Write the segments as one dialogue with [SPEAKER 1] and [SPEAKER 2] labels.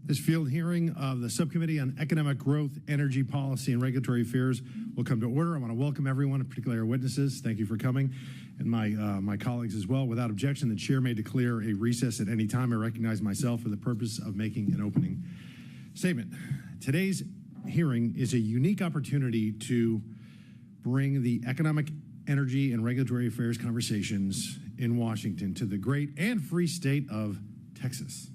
[SPEAKER 1] This field hearing of the Subcommittee on Economic Growth, Energy Policy, and Regulatory Affairs will come to order. I want to welcome everyone, particularly our witnesses. Thank you for coming, and my colleagues as well. Without objection, the chair may declare a recess at any time. I recognize myself for the purpose of making an opening statement. Today's hearing is a unique opportunity to bring the economic, energy, and regulatory affairs conversations in Washington to the great and free state of Texas.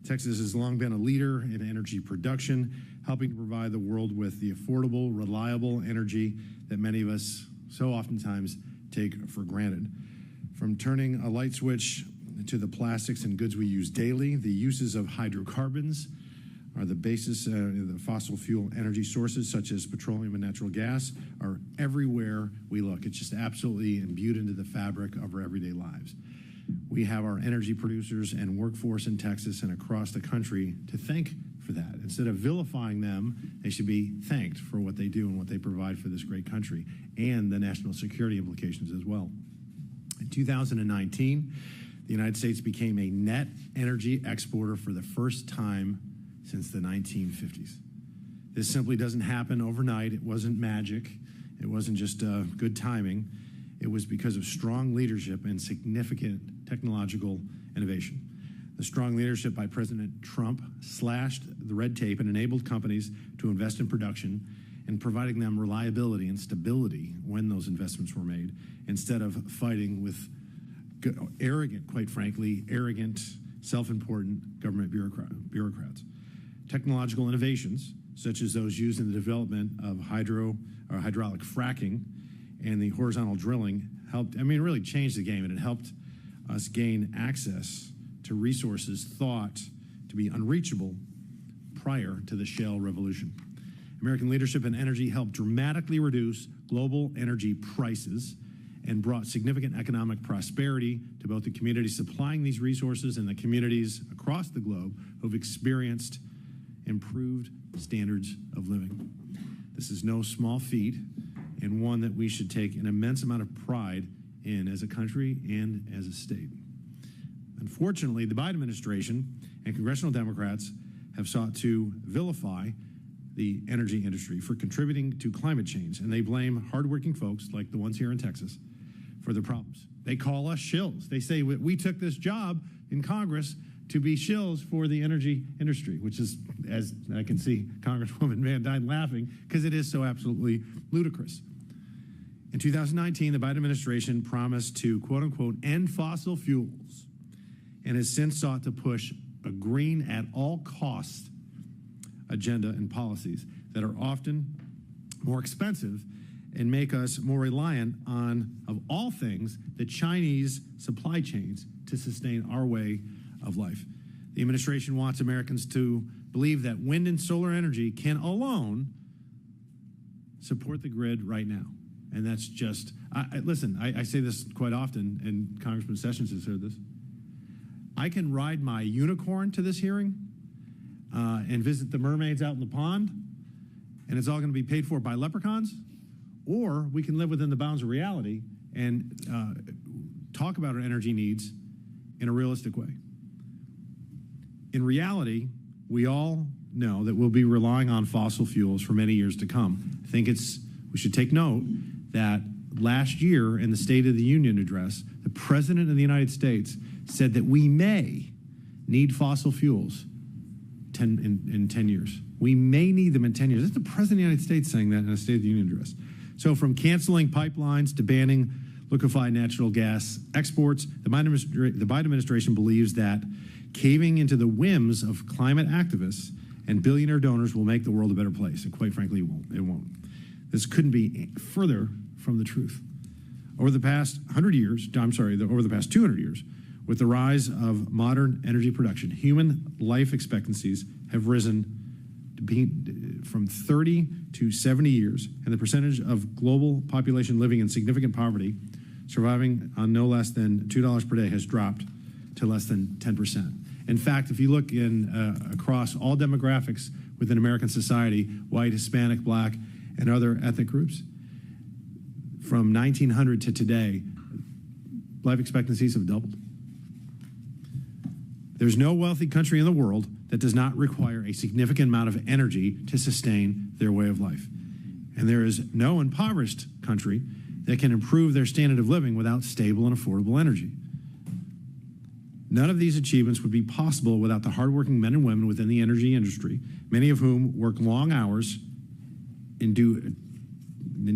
[SPEAKER 1] Texas has long been a leader in energy production, helping to provide the world with the affordable, reliable energy that many of us so oftentimes take for granted. From turning a light switch to the plastics and goods we use daily, the uses of hydrocarbons are the basis. The fossil fuel energy sources such as petroleum and natural gas are everywhere we look. It's just absolutely imbued into the fabric of our everyday lives. We have our energy producers and workforce in Texas and across the country to thank for that. Instead of vilifying them, they should be thanked for what they do and what they provide for this great country and the national security implications as well. In 2019, the United States became a net energy exporter for the first time since the 1950s. This simply doesn't happen overnight. It wasn't magic. It wasn't just good timing. It was because of strong leadership and significant technological innovation. The strong leadership by President Trump slashed the red tape and enabled companies to invest in production and providing them reliability and stability when those investments were made, instead of fighting with quite frankly, arrogant, self-important government bureaucrats. Technological innovations, such as those used in the development of hydraulic fracking and the horizontal drilling, really changed the game, and it helped us gain access to resources thought to be unreachable prior to the shale revolution. American leadership in energy helped dramatically reduce global energy prices and brought significant economic prosperity to both the communities supplying these resources and the communities across the globe who've experienced improved standards of living. This is no small feat, and one that we should take an immense amount of pride in as a country and as a state. Unfortunately, the Biden administration and congressional Democrats have sought to vilify the energy industry for contributing to climate change, and they blame hardworking folks like the ones here in Texas for the problems. They call us shills. They say we took this job in Congress to be shills for the energy industry, which is, as I can see Congresswoman Van Dyne laughing, because it is so absolutely ludicrous. In 2019, the Biden administration promised to, quote unquote, end fossil fuels, and has since sought to push a green at all costs agenda and policies that are often more expensive and make us more reliant on, of all things, the Chinese supply chains to sustain our way of life. The administration wants Americans to believe that wind and solar energy can alone support the grid right now. And that's just, listen, I say this quite often, and Congressman Sessions has heard this. I can ride my unicorn to this hearing and visit the mermaids out in the pond, and it's all going to be paid for by leprechauns, or we can live within the bounds of reality and talk about our energy needs in a realistic way. In reality, we all know that we'll be relying on fossil fuels for many years to come. I think we should take note that last year in the State of the Union address, the President of the United States said that we may need fossil fuels in 10 years. We may need them in 10 years. That's the President of the United States saying that in a State of the Union address. So from canceling pipelines to banning liquefied natural gas exports, the Biden administration believes that caving into the whims of climate activists and billionaire donors will make the world a better place. And quite frankly, it won't. This couldn't be further from the truth. Over the past 200 years, with the rise of modern energy production, human life expectancies have risen from 30 to 70 years, and the percentage of global population living in significant poverty, surviving on no less than $2 per day, has dropped to less than 10%. In fact, if you look across all demographics within American society, white, Hispanic, black, and other ethnic groups, from 1900 to today, life expectancies have doubled. There's no wealthy country in the world that does not require a significant amount of energy to sustain their way of life. And there is no impoverished country that can improve their standard of living without stable and affordable energy. None of these achievements would be possible without the hardworking men and women within the energy industry, many of whom work long hours and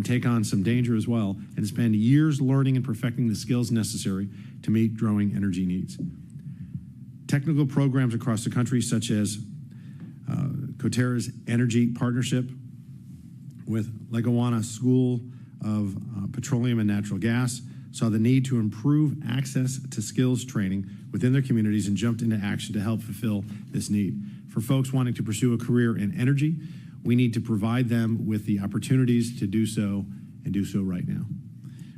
[SPEAKER 1] take on some danger as well, and spend years learning and perfecting the skills necessary to meet growing energy needs. Technical programs across the country, such as Coterra's Energy Partnership with Laguna School of Petroleum and Natural Gas, saw the need to improve access to skills training within their communities and jumped into action to help fulfill this need. For folks wanting to pursue a career in energy, we need to provide them with the opportunities to do so, and do so right now.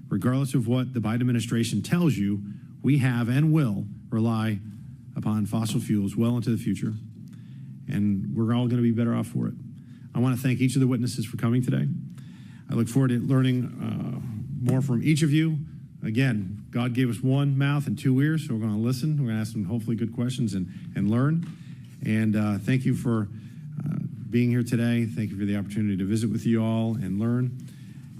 [SPEAKER 1] Regardless of what the Biden administration tells you, we have and will rely upon fossil fuels well into the future, and we're all going to be better off for it. I want to thank each of the witnesses for coming today. I look forward to learning more from each of you. Again, God gave us one mouth and two ears, so we're going to listen. We're going to ask some hopefully good questions and learn. And thank you for being here today. Thank you for the opportunity to visit with you all and learn.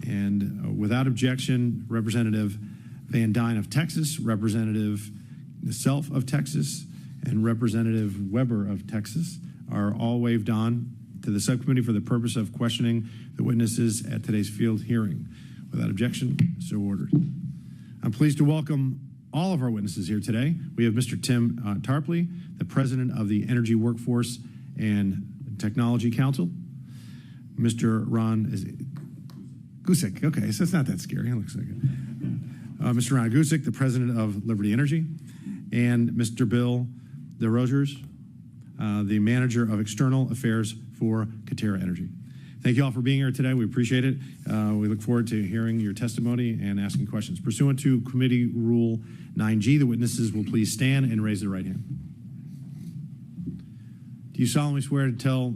[SPEAKER 1] And without objection, Representative Van Dyne of Texas, Representative Self of Texas, and Representative Weber of Texas are all waived on to the subcommittee for the purpose of questioning the witnesses at today's field hearing. Without objection, so ordered. I'm pleased to welcome all of our witnesses here today. We have Mr. Tim Tarpley, the president of the Energy Workforce and Technology Council. Mr. Ron Gusick. Okay, so it's not that scary. It looks like it. Mr. Ron Gusick, the president of Liberty Energy, and Mr. Bill DeRosiers, the manager of external affairs for Coterra Energy. Thank you all for being here today. We appreciate it. We look forward to hearing your testimony and asking questions. Pursuant to Committee Rule 9G, the witnesses will please stand and raise their right hand. Do you solemnly swear to tell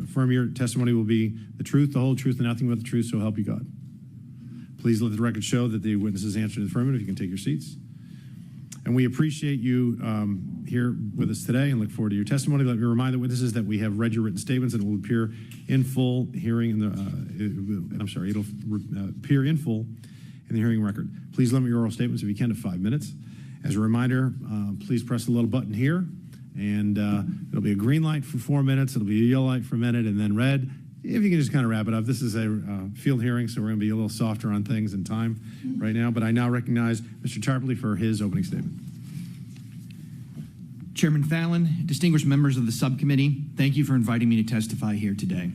[SPEAKER 1] affirm your testimony will be the truth, the whole truth, and nothing but the truth, so help you God? Please let the record show that the witnesses answered the affirmative. You can take your seats. And we appreciate you here with us today and look forward to your testimony. Let me remind the witnesses that we have read your written statements and it will appear in full hearing in the, it'll appear in full in the hearing record. Please limit your oral statements if you can to 5 minutes. As a reminder, please press the little button here and it'll be a green light for 4 minutes. It'll be a yellow light for a minute and then red. If you can just kind of wrap it up. This is a field hearing, so we're going to be a little softer on things and time right now. But I now recognize Mr. Tarpley for his opening statement.
[SPEAKER 2] Chairman Fallon, distinguished members of the subcommittee, thank you for inviting me to testify here today.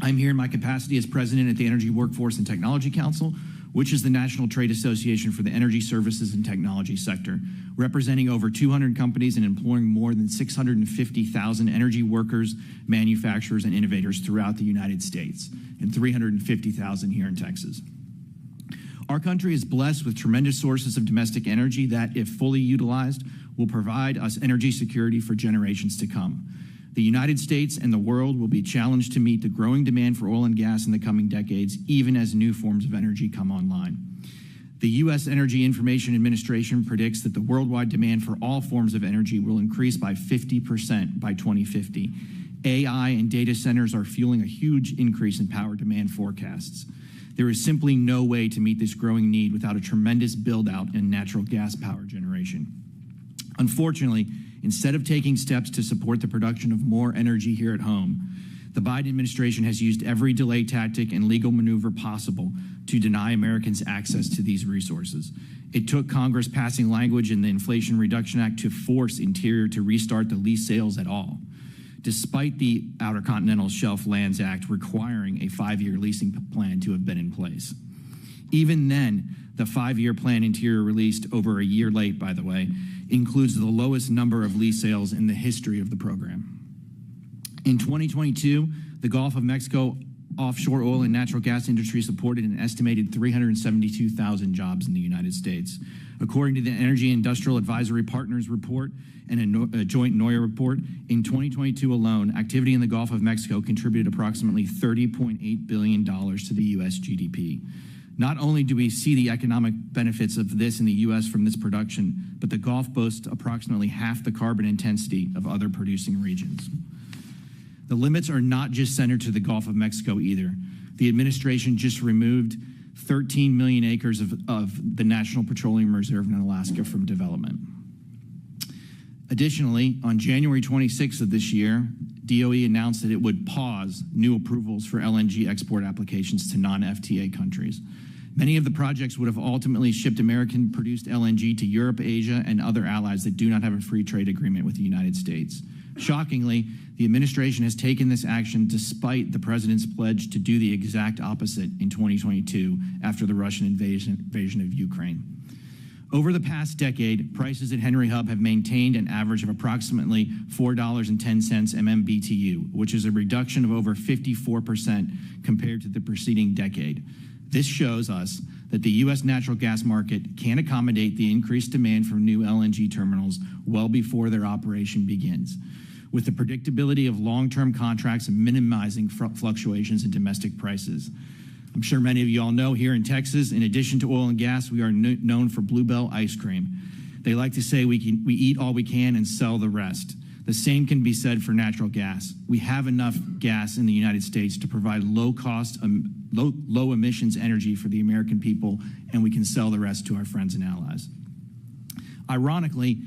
[SPEAKER 2] I'm here in my capacity as president at the Energy Workforce and Technology Council, which is the National Trade Association for the energy services and technology sector, representing over 200 companies and employing more than 650,000 energy workers, manufacturers, and innovators throughout the United States, and 350,000 here in Texas. Our country is blessed with tremendous sources of domestic energy that, if fully utilized, will provide us energy security for generations to come. The United States and the world will be challenged to meet the growing demand for oil and gas in the coming decades, even as new forms of energy come online. The U.S. Energy Information Administration predicts that the worldwide demand for all forms of energy will increase by 50% by 2050. AI and data centers are fueling a huge increase in power demand forecasts. There is simply no way to meet this growing need without a tremendous build-out in natural gas power generation. Unfortunately, instead of taking steps to support the production of more energy here at home, the Biden administration has used every delay tactic and legal maneuver possible to deny Americans access to these resources. It took Congress passing language in the Inflation Reduction Act to force Interior to restart the lease sales at all, despite the Outer Continental Shelf Lands Act requiring a 5-year leasing plan to have been in place. Even then, the 5-year plan Interior released, over a year late, by the way, includes the lowest number of lease sales in the history of the program. In 2022, the Gulf of Mexico offshore oil and natural gas industry supported an estimated 372,000 jobs in the United States. According to the Energy Industrial Advisory Partners report and a joint NOIA report, in 2022 alone, activity in the Gulf of Mexico contributed approximately $30.8 billion to the U.S. GDP. Not only do we see the economic benefits of this in the U.S. from this production, but the Gulf boasts approximately half the carbon intensity of other producing regions. The limits are not just centered to the Gulf of Mexico either. The administration just removed 13 million acres of the National Petroleum Reserve in Alaska from development. Additionally, on January 26th of this year, DOE announced that it would pause new approvals for LNG export applications to non-FTA countries. Many of the projects would have ultimately shipped American-produced LNG to Europe, Asia, and other allies that do not have a free trade agreement with the United States. Shockingly, the administration has taken this action despite the president's pledge to do the exact opposite in 2022 after the Russian invasion of Ukraine. Over the past decade, prices at Henry Hub have maintained an average of approximately $4.10 MMBTU, which is a reduction of over 54% compared to the preceding decade. This shows us that the U.S. natural gas market can accommodate the increased demand from new LNG terminals well before their operation begins, with the predictability of long-term contracts and minimizing fluctuations in domestic prices. I'm sure many of you all know here in Texas, in addition to oil and gas, we are known for Bluebell ice cream. They like to say we eat all we can and sell the rest. The same can be said for natural gas. We have enough gas in the United States to provide low-cost, low emissions energy for the American people, and we can sell the rest to our friends and allies. Ironically,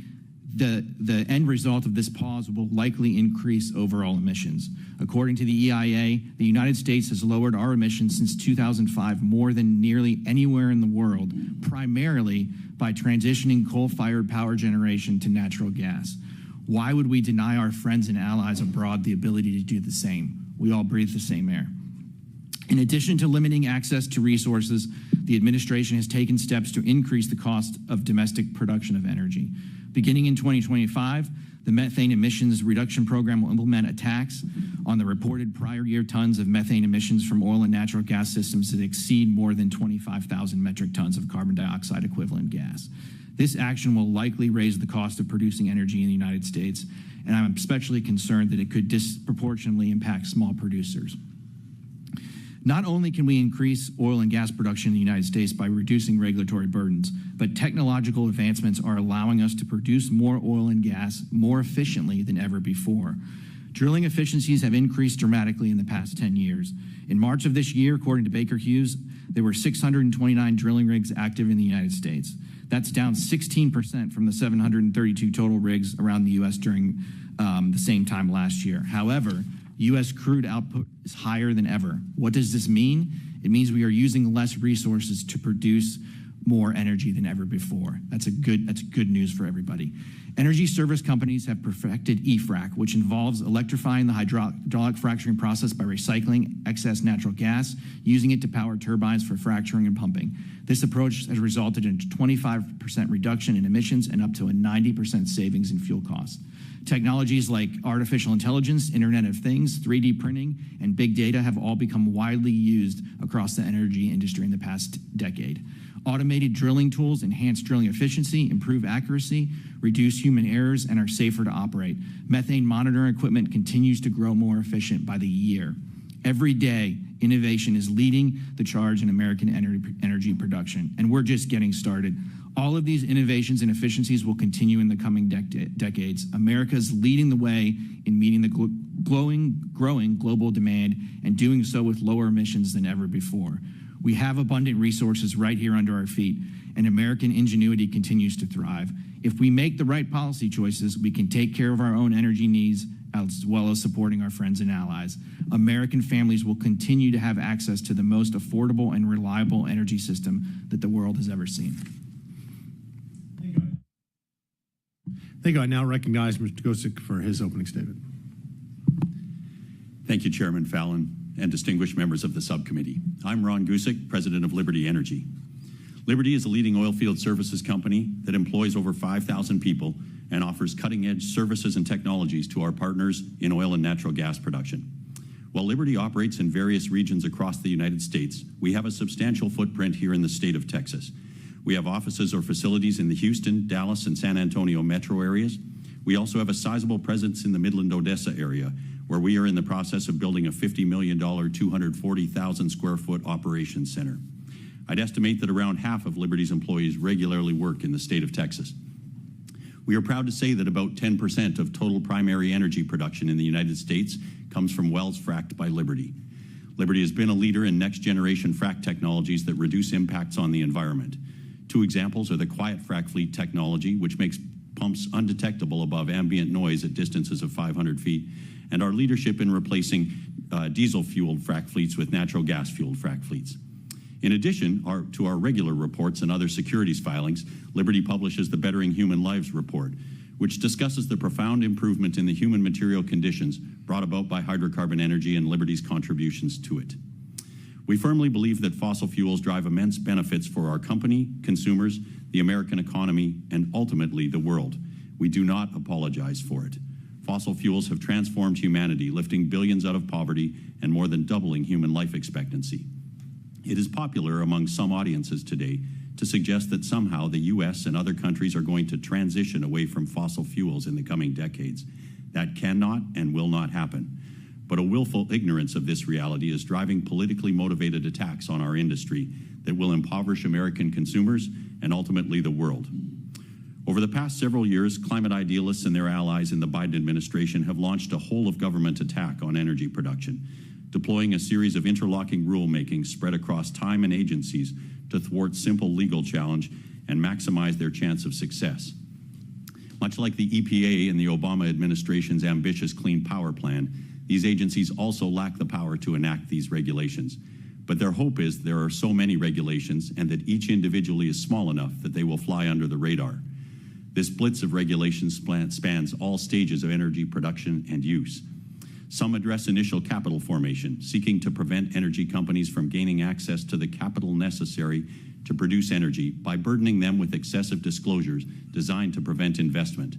[SPEAKER 2] the end result of this pause will likely increase overall emissions. According to the EIA, the United States has lowered our emissions since 2005 more than nearly anywhere in the world, primarily by transitioning coal-fired power generation to natural gas. Why would we deny our friends and allies abroad the ability to do the same? We all breathe the same air. In addition to limiting access to resources, the administration has taken steps to increase the cost of domestic production of energy. Beginning in 2025, the Methane Emissions Reduction Program will implement a tax on the reported prior year tons of methane emissions from oil and natural gas systems that exceed more than 25,000 metric tons of carbon dioxide equivalent gas. This action will likely raise the cost of producing energy in the United States, and I'm especially concerned that it could disproportionately impact small producers. Not only can we increase oil and gas production in the United States by reducing regulatory burdens, but technological advancements are allowing us to produce more oil and gas more efficiently than ever before. Drilling efficiencies have increased dramatically in the past 10 years. In March of this year, according to Baker Hughes, there were 629 drilling rigs active in the United States. That's down 16% from the 732 total rigs around the U.S. during the same time last year. However, U.S. crude output is higher than ever. What does this mean? It means we are using less resources to produce more energy than ever before. That's good news for everybody. Energy service companies have perfected e-frac, which involves electrifying the hydraulic fracturing process by recycling excess natural gas, using it to power turbines for fracturing and pumping. This approach has resulted in a 25% reduction in emissions and up to a 90% savings in fuel costs. Technologies like artificial intelligence, Internet of Things, 3D printing, and big data have all become widely used across the energy industry in the past decade. Automated drilling tools enhance drilling efficiency, improve accuracy, reduce human errors, and are safer to operate. Methane monitoring equipment continues to grow more efficient by the year. Every day, innovation is leading the charge in American energy production, and we're just getting started. All of these innovations and efficiencies will continue in the coming decades. America is leading the way in meeting the growing global demand and doing so with lower emissions than ever before. We have abundant resources right here under our feet, and American ingenuity continues to thrive. If we make the right policy choices, we can take care of our own energy needs as well as supporting our friends and allies. American families will continue to have access to the most affordable and reliable energy system that the world has ever seen.
[SPEAKER 1] Thank you. I now recognize Mr. Gosick for his opening statement.
[SPEAKER 3] Thank you, Chairman Fallon and distinguished members of the subcommittee. I'm Ron Gusick, president of Liberty Energy. Liberty is a leading oilfield services company that employs over 5,000 people and offers cutting-edge services and technologies to our partners in oil and natural gas production. While Liberty operates in various regions across the United States, we have a substantial footprint here in the state of Texas. We have offices or facilities in the Houston, Dallas, and San Antonio metro areas. We also have a sizable presence in the Midland-Odessa area, where we are in the process of building a $50 million, 240,000 square foot operations center. I'd estimate that around half of Liberty's employees regularly work in the state of Texas. We are proud to say that about 10% of total primary energy production in the United States comes from wells fracked by Liberty. Liberty has been a leader in next-generation frack technologies that reduce impacts on the environment. Two examples are the quiet frack fleet technology, which makes pumps undetectable above ambient noise at distances of 500 feet, and our leadership in replacing diesel-fueled frack fleets with natural gas-fueled frack fleets. In addition to our regular reports and other securities filings, Liberty publishes the Bettering Human Lives report, which discusses the profound improvement in the human material conditions brought about by hydrocarbon energy and Liberty's contributions to it. We firmly believe that fossil fuels drive immense benefits for our company, consumers, the American economy, and ultimately the world. We do not apologize for it. Fossil fuels have transformed humanity, lifting billions out of poverty and more than doubling human life expectancy. It is popular among some audiences today to suggest that somehow the U.S. and other countries are going to transition away from fossil fuels in the coming decades. That cannot and will not happen. But a willful ignorance of this reality is driving politically motivated attacks on our industry that will impoverish American consumers and ultimately the world. Over the past several years, climate idealists and their allies in the Biden administration have launched a whole-of-government attack on energy production, deploying a series of interlocking rulemaking spread across time and agencies to thwart simple legal challenge and maximize their chance of success. Much like the EPA and the Obama administration's ambitious Clean Power Plan, these agencies also lack the power to enact these regulations. But their hope is there are so many regulations and that each individually is small enough that they will fly under the radar. This blitz of regulations spans all stages of energy production and use. Some address initial capital formation, seeking to prevent energy companies from gaining access to the capital necessary to produce energy by burdening them with excessive disclosures designed to prevent investment.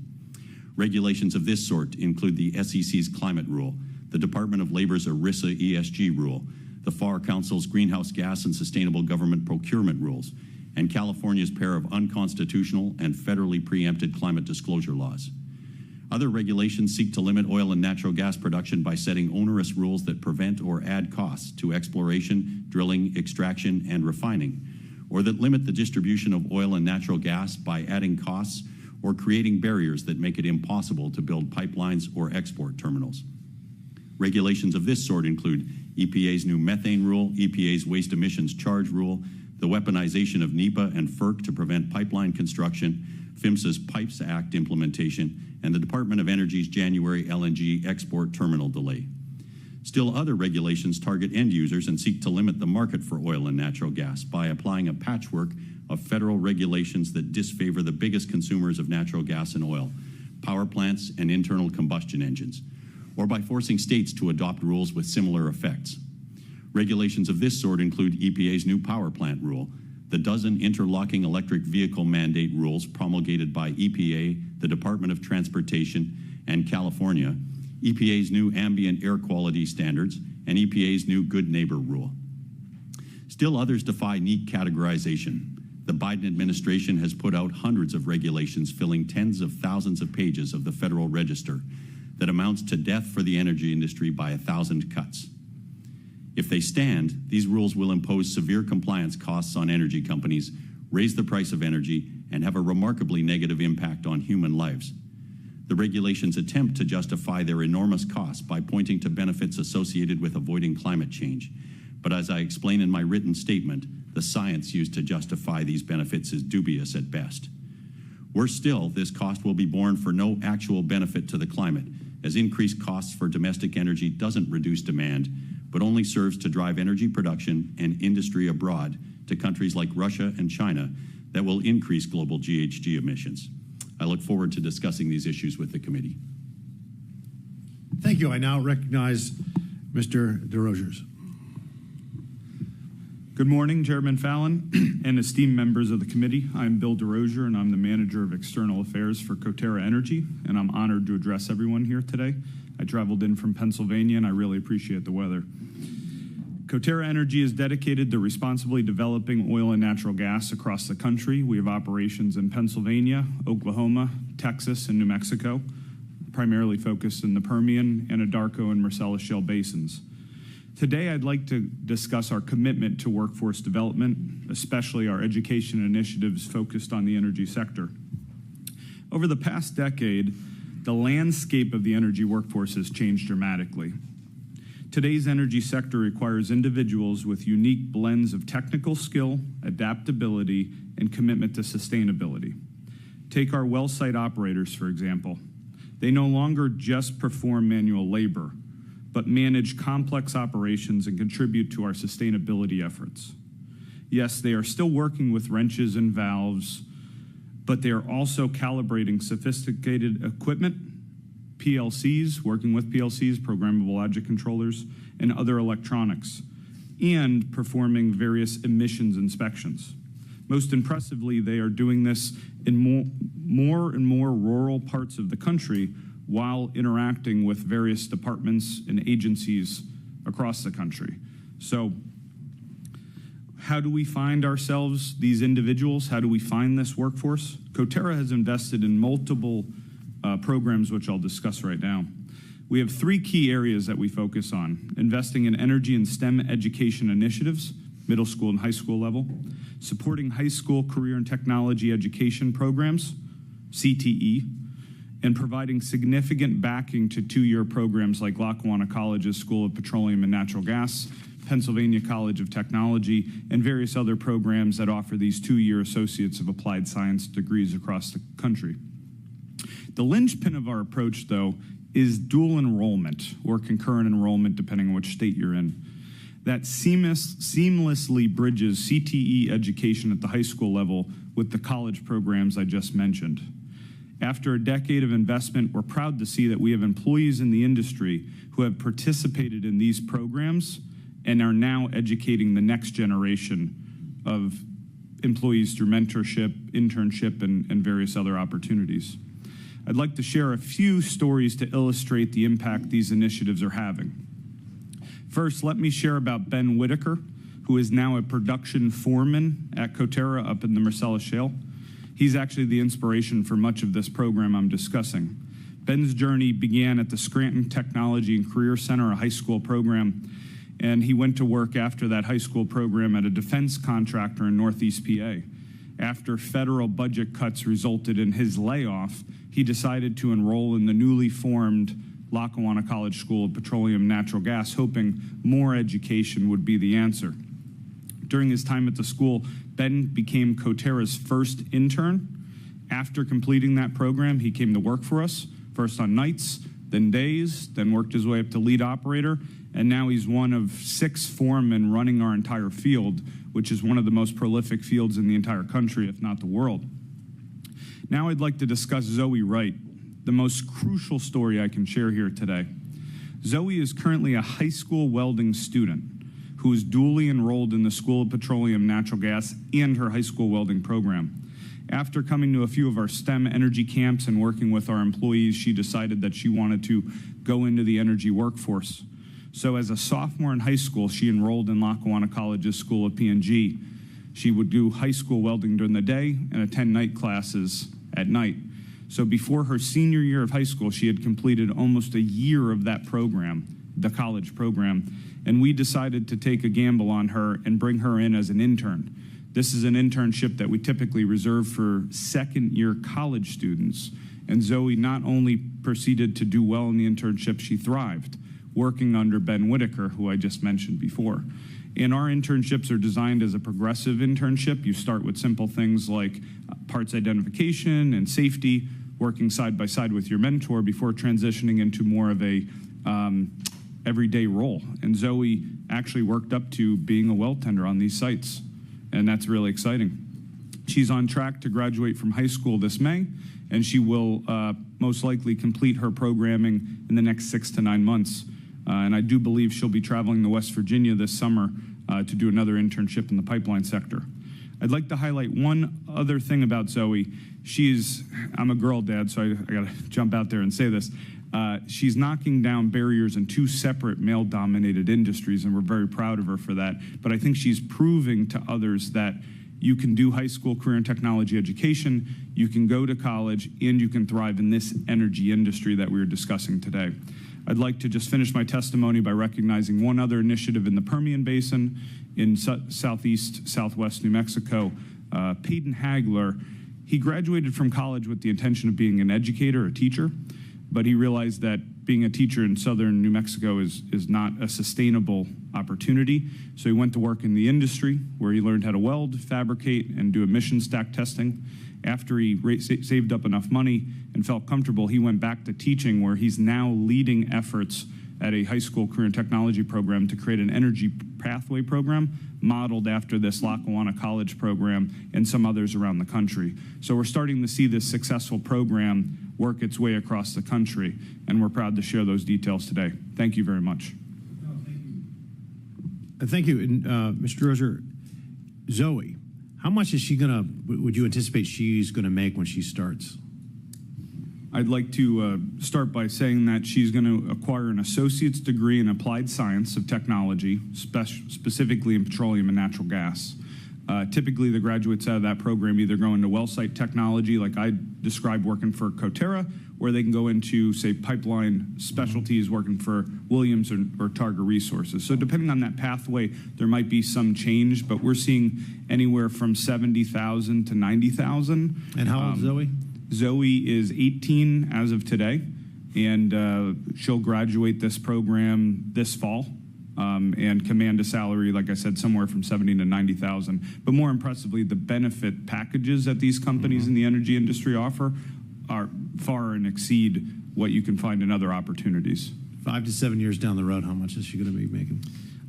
[SPEAKER 3] Regulations of this sort include the SEC's climate rule, the Department of Labor's ERISA ESG rule, the FAR Council's greenhouse gas and sustainable government procurement rules, and California's pair of unconstitutional and federally preempted climate disclosure laws. Other regulations seek to limit oil and natural gas production by setting onerous rules that prevent or add costs to exploration, drilling, extraction, and refining, or that limit the distribution of oil and natural gas by adding costs or creating barriers that make it impossible to build pipelines or export terminals. Regulations of this sort include EPA's new methane rule, EPA's waste emissions charge rule, the weaponization of NEPA and FERC to prevent pipeline construction, PHMSA's PIPES Act implementation, and the Department of Energy's January LNG export terminal delay. Still, other regulations target end users and seek to limit the market for oil and natural gas by applying a patchwork of federal regulations that disfavor the biggest consumers of natural gas and oil, power plants and internal combustion engines, or by forcing states to adopt rules with similar effects. Regulations of this sort include EPA's new power plant rule, the dozen interlocking electric vehicle mandate rules promulgated by EPA, the Department of Transportation, and California, EPA's new ambient air quality standards, and EPA's new Good Neighbor rule. Still others defy neat categorization. The Biden administration has put out hundreds of regulations filling tens of thousands of pages of the Federal Register that amounts to death for the energy industry by 1,000 cuts. If they stand, these rules will impose severe compliance costs on energy companies, raise the price of energy, and have a remarkably negative impact on human lives. The regulations attempt to justify their enormous costs by pointing to benefits associated with avoiding climate change. But as I explain in my written statement, the science used to justify these benefits is dubious at best. Worse still, this cost will be borne for no actual benefit to the climate, as increased costs for domestic energy doesn't reduce demand, but only serves to drive energy production and industry abroad to countries like Russia and China that will increase global GHG emissions. I look forward to discussing these issues with the committee.
[SPEAKER 1] Thank you. I now recognize Mr. DeRosiers.
[SPEAKER 4] Good morning, Chairman Fallon and esteemed members of the committee. I'm Bill DeRosier, and I'm the Manager of External Affairs for Coterra Energy, and I'm honored to address everyone here today. I traveled in from Pennsylvania, and I really appreciate the weather. Coterra Energy is dedicated to responsibly developing oil and natural gas across the country. We have operations in Pennsylvania, Oklahoma, Texas, and New Mexico, primarily focused in the Permian, Anadarko, and Marcellus Shale basins. Today, I'd like to discuss our commitment to workforce development, especially our education initiatives focused on the energy sector. Over the past decade, the landscape of the energy workforce has changed dramatically. Today's energy sector requires individuals with unique blends of technical skill, adaptability, and commitment to sustainability. Take our well site operators, for example. They no longer just perform manual labor, but manage complex operations and contribute to our sustainability efforts. Yes, they are still working with wrenches and valves, but they are also calibrating sophisticated equipment, PLCs, working with PLCs, programmable logic controllers, and other electronics, and performing various emissions inspections. Most impressively, they are doing this in more and more rural parts of the country while interacting with various departments and agencies across the country. So how do we find ourselves, these individuals? How do we find this workforce? Coterra has invested in multiple programs, which I'll discuss right now. We have three key areas that we focus on: investing in energy and STEM education initiatives, middle school and high school level, supporting high school career and technology education programs, CTE, and providing significant backing to two-year programs like Lackawanna College's School of Petroleum and Natural Gas, Pennsylvania College of Technology, and various other programs that offer these two-year Associates of Applied Science degrees across the country. The linchpin of our approach, though, is dual enrollment or concurrent enrollment, depending on which state you're in. That seamlessly bridges CTE education at the high school level with the college programs I just mentioned. After a decade of investment, we're proud to see that we have employees in the industry who have participated in these programs and are now educating the next generation of employees through mentorship, internship, and various other opportunities. I'd like to share a few stories to illustrate the impact these initiatives are having. First, let me share about Ben Whitaker, who is now a production foreman at Coterra up in the Marcellus Shale. He's actually the inspiration for much of this program I'm discussing. Ben's journey began at the Scranton Technology and Career Center, a high school program, and he went to work after that high school program at a defense contractor in Northeast PA. After federal budget cuts resulted in his layoff, he decided to enroll in the newly formed Lackawanna College School of Petroleum and Natural Gas, hoping more education would be the answer. During his time at the school, Ben became Coterra's first intern. After completing that program, he came to work for us, first on nights, then days, then worked his way up to lead operator, and now he's one of 6 foremen running our entire field, which is one of the most prolific fields in the entire country, if not the world. Now I'd like to discuss Zoe Wright, the most crucial story I can share here today. Zoe is currently a high school welding student who is dually enrolled in the School of Petroleum and Natural Gas and her high school welding program. After coming to a few of our STEM energy camps and working with our employees, she decided that she wanted to go into the energy workforce. So as a sophomore in high school, she enrolled in Lackawanna College's School of P&G. She would do high school welding during the day and attend night classes at night. So before her senior year of high school, she had completed almost a year of that program, the college program, and we decided to take a gamble on her and bring her in as an intern. This is an internship that we typically reserve for second-year college students, and Zoe not only proceeded to do well in the internship, she thrived, working under Ben Whitaker, who I just mentioned before. And our internships are designed as a progressive internship. You start with simple things like parts identification and safety, working side by side with your mentor before transitioning into more of a everyday role. And Zoe actually worked up to being a well tender on these sites, and that's really exciting. She's on track to graduate from high school this May, and she will most likely complete her programming in the next 6 to 9 months. And I do believe she'll be traveling to West Virginia this summer to do another internship in the pipeline sector. I'd like to highlight one other thing about Zoe. I'm a girl dad, so I gotta jump out there and say this. She's knocking down barriers in 2 separate male-dominated industries, and we're very proud of her for that. But I think she's proving to others that you can do high school career and technology education, you can go to college, and you can thrive in this energy industry that we are discussing today. I'd like to just finish my testimony by recognizing one other initiative in the Permian Basin in southwest New Mexico. Peyton Hagler, he graduated from college with the intention of being an educator, a teacher, but he realized that being a teacher in southern New Mexico is not a sustainable opportunity. So he went to work in the industry where he learned how to weld, fabricate, and do emission stack testing. After he saved up enough money and felt comfortable, he went back to teaching, where he's now leading efforts at a high school career and technology program to create an energy pathway program modeled after this Lackawanna College program and some others around the country. So we're starting to see this successful program work its way across the country, and we're proud to share those details today. Thank you very much.
[SPEAKER 1] Thank you. And Mr. Rozier, Zoe, how much is she would you anticipate she's going to make when she starts?
[SPEAKER 4] I'd like to start by saying that she's going to acquire an associate's degree in applied science of technology, specifically in petroleum and natural gas. Typically, the graduates out of that program either go into well site technology, like I described working for Coterra, or they can go into, say, pipeline specialties working for Williams or Targa Resources. So depending on that pathway, there might be some change, but we're seeing anywhere from 70,000 to 90,000.
[SPEAKER 1] And how old is Zoe?
[SPEAKER 4] Zoe is 18 as of today, and she'll graduate this program this fall. And command a salary, like I said, somewhere from 70 to 90,000. But more impressively, the benefit packages that these companies in the energy industry offer are far and exceed what you can find in other opportunities.
[SPEAKER 1] 5 to 7 years down the road, how much is she going to be making?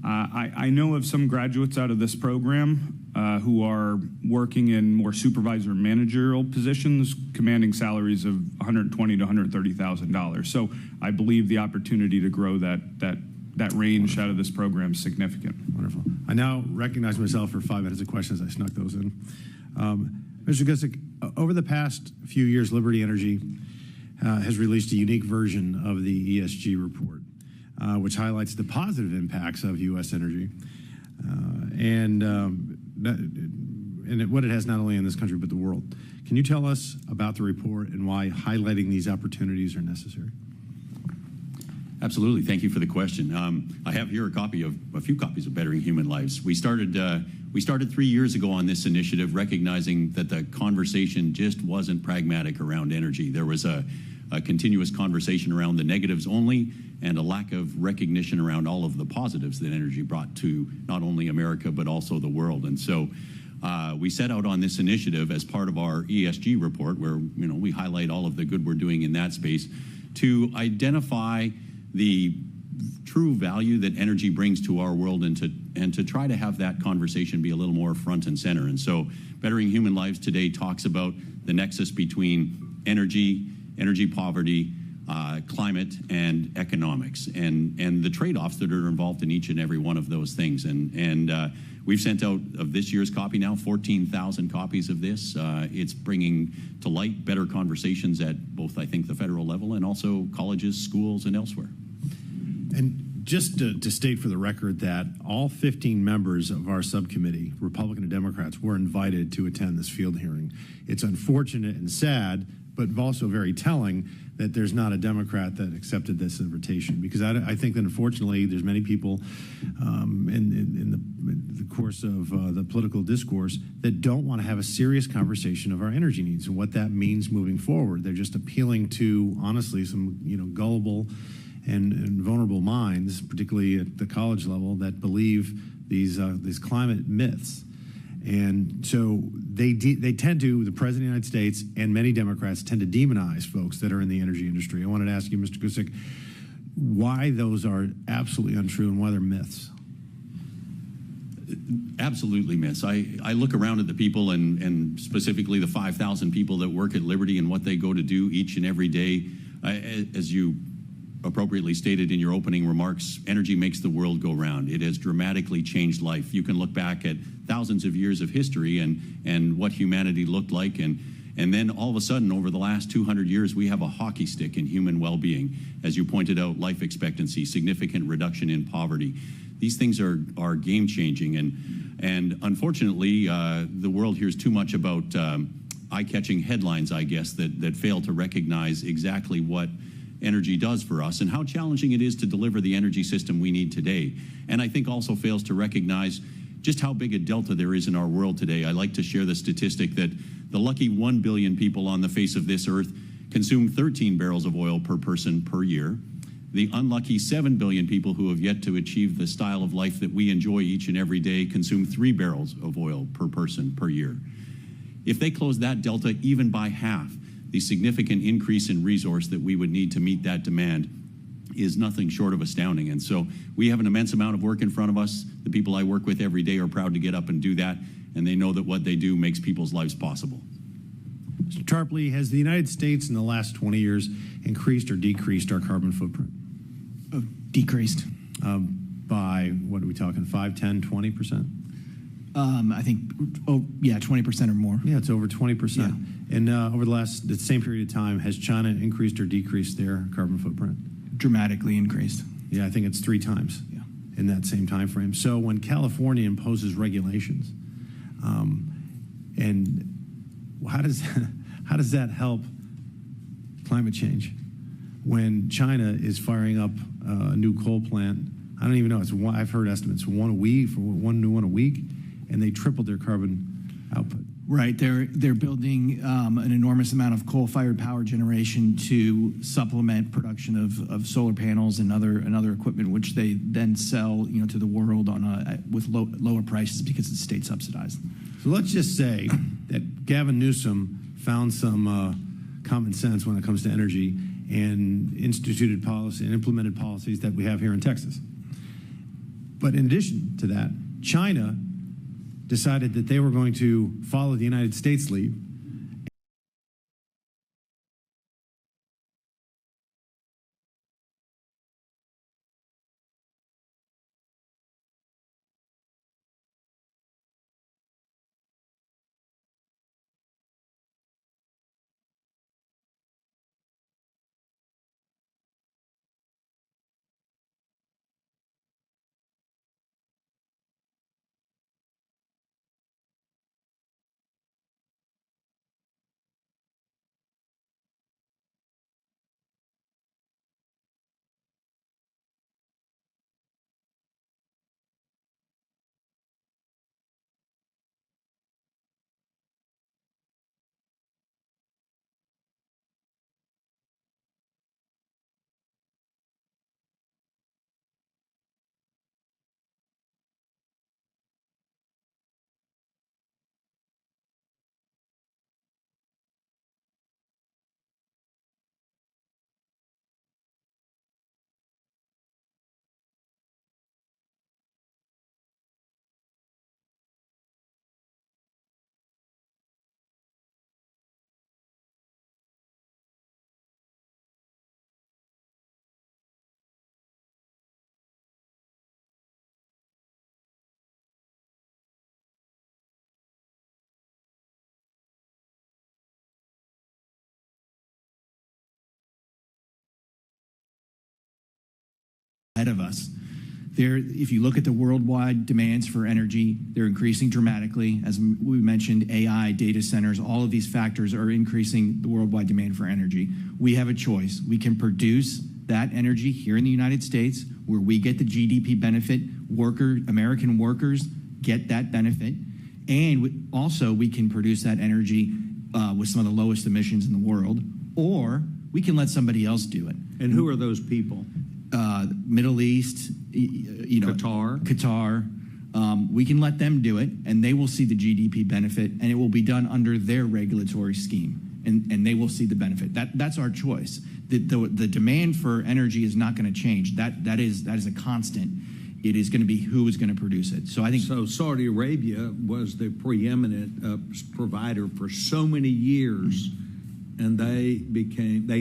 [SPEAKER 4] I know of some graduates out of this program who are working in more supervisor and managerial positions, commanding salaries of $120,000 to $130,000. So I believe the opportunity to grow that range out of this program is significant.
[SPEAKER 1] Wonderful. I now recognize myself for 5 minutes of questions. I snuck those in. Mr. Gusick, over the past few years, Liberty Energy has released a unique version of the ESG report, which highlights the positive impacts of U.S. energy and what it has not only in this country but the world. Can you tell us about the report and why highlighting these opportunities are necessary?
[SPEAKER 3] Absolutely. Thank you for the question. I have here a few copies of Bettering Human Lives. We started 3 years ago on this initiative, recognizing that the conversation just wasn't pragmatic around energy. There was a continuous conversation around the negatives only, and a lack of recognition around all of the positives that energy brought to not only America but also the world. And so we set out on this initiative as part of our ESG report, where we highlight all of the good we're doing in that space, to identify the true value that energy brings to our world, and to try to have that conversation be a little more front and center. And so Bettering Human Lives today talks about the nexus between energy poverty, climate, and economics, and the trade-offs that are involved in each and every one of those things. And we've sent out of this year's copy now 14,000 copies of this. It's bringing to light better conversations at both, I think, the federal level and also colleges, schools, and elsewhere.
[SPEAKER 1] And just to state for the record that all 15 members of our subcommittee, Republican and Democrats, were invited to attend this field hearing. It's unfortunate and sad, but also very telling that there's not a Democrat that accepted this invitation, because I think that unfortunately there's many people in the course of the political discourse that don't want to have a serious conversation of our energy needs and what that means moving forward. They're just appealing to, honestly, some gullible and vulnerable minds, particularly at the college level, that believe these climate myths. And so they tend to, the President of the United States and many Democrats tend to demonize folks that are in the energy industry. I wanted to ask you, Mr. Gusick, why those are absolutely untrue and why they're myths.
[SPEAKER 3] Absolutely myths. I look around at the people, and specifically the 5,000 people that work at Liberty and what they go to do each and every day. As you appropriately stated in your opening remarks, energy makes the world go round. It has dramatically changed life. You can look back at thousands of years of history and what humanity looked like, and then all of a sudden, over the last 200 years, we have a hockey stick in human well-being. As you pointed out, life expectancy, significant reduction in poverty. These things are game-changing, and unfortunately, the world hears too much about eye-catching headlines, I guess, that fail to recognize exactly what energy does for us and how challenging it is to deliver the energy system we need today. And I think also fails to recognize just how big a delta there is in our world today. I like to share the statistic that the lucky 1 billion people on the face of this earth consume 13 barrels of oil per person per year. The unlucky 7 billion people who have yet to achieve the style of life that we enjoy each and every day consume 3 barrels of oil per person per year. If they close that delta even by half, the significant increase in resource that we would need to meet that demand is nothing short of astounding. And so we have an immense amount of work in front of us. The people I work with every day are proud to get up and do that, and they know that what they do makes people's lives possible.
[SPEAKER 1] Mr. Tarpley, has the United States in the last 20 years increased or decreased our carbon footprint?
[SPEAKER 2] Decreased.
[SPEAKER 1] By, what are we talking, 5, 10, 20%?
[SPEAKER 2] I think, 20% or more.
[SPEAKER 1] Yeah, it's over 20%. And over the same period of time, has China increased or decreased their carbon footprint?
[SPEAKER 2] Dramatically increased.
[SPEAKER 1] Yeah, I think it's 3 times in that same time frame. So when California imposes regulations, and how does that help climate change? When China is firing up a new coal plant, I don't even know. I've heard estimates one new one a week, and they tripled their carbon output.
[SPEAKER 2] Right, they're building an enormous amount of coal-fired power generation to supplement production of solar panels and other equipment, which they then sell, to the world with lower prices because it's state subsidized.
[SPEAKER 1] So let's just say that Gavin Newsom found some common sense when it comes to energy and instituted policy and implemented policies that we have here in Texas. But in addition to that, China decided that they were going to follow the United States lead.
[SPEAKER 2] Ahead of us. If you look at the worldwide demands for energy, they're increasing dramatically. As we mentioned, AI, data centers, all of these factors are increasing the worldwide demand for energy. We have a choice. We can produce that energy here in the United States, where we get the GDP benefit. American workers get that benefit. And we can produce that energy with some of the lowest emissions in the world, or we can let somebody else do it.
[SPEAKER 5] And who are those people?
[SPEAKER 2] Middle East, Qatar. We can let them do it, and they will see the GDP benefit, and it will be done under their regulatory scheme, and they will see the benefit. That's our choice. The demand for energy is not going to change. That is a constant. It is going to be who is going to produce it. So I think
[SPEAKER 5] Saudi Arabia was the preeminent provider for so many years, and they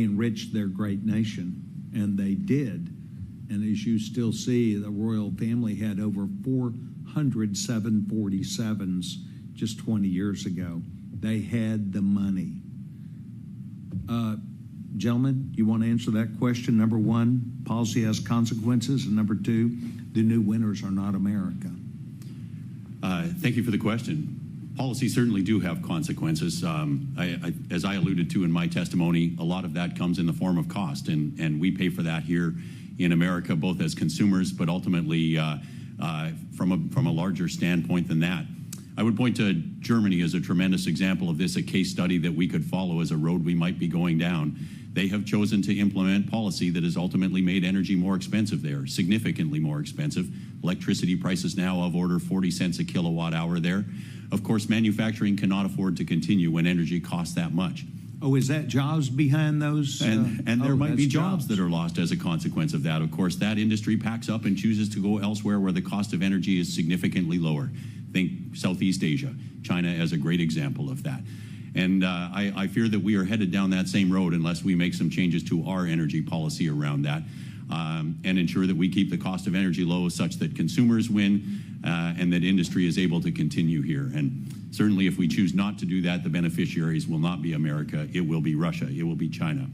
[SPEAKER 5] enriched their great nation, and they did. And as you still see, the royal family had over 400 747s just 20 years ago. They had the money. Gentlemen, you want to answer that question? Number one, policy has consequences. And number two, the new winners are not America.
[SPEAKER 3] Thank you for the question. Policies certainly do have consequences. As I alluded to in my testimony, a lot of that comes in the form of cost, and we pay for that here in America, both as consumers, but ultimately from a larger standpoint than that. I would point to Germany as a tremendous example of this, a case study that we could follow as a road we might be going down. They have chosen to implement policy that has ultimately made energy more expensive there, significantly more expensive. Electricity prices now of order 40 cents a kilowatt hour there. Of course, manufacturing cannot afford to continue when energy costs that much.
[SPEAKER 5] Oh, is that jobs behind those?
[SPEAKER 3] And there might be jobs
[SPEAKER 5] jobs
[SPEAKER 3] that are lost as a consequence of that. Of course, that industry packs up and chooses to go elsewhere where the cost of energy is significantly lower. Think Southeast Asia, China as a great example of that. And I fear that we are headed down that same road unless we make some changes to our energy policy around that and ensure that we keep the cost of energy low such that consumers win and that industry is able to continue here. And certainly if we choose not to do that, the beneficiaries will not be America. It will be Russia. It will be China.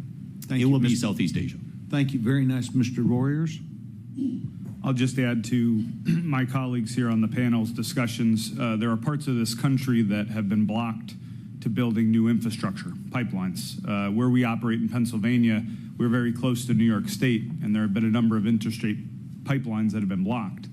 [SPEAKER 3] It will be Southeast Asia.
[SPEAKER 5] Thank you very nice, Mr. Warriors.
[SPEAKER 4] I'll just add to my colleagues here on the panel's discussions. There are parts of this country that have been blocked to building new infrastructure, pipelines. Where we operate in Pennsylvania, we're very close to New York State, and there have been a number of interstate pipelines that have been blocked,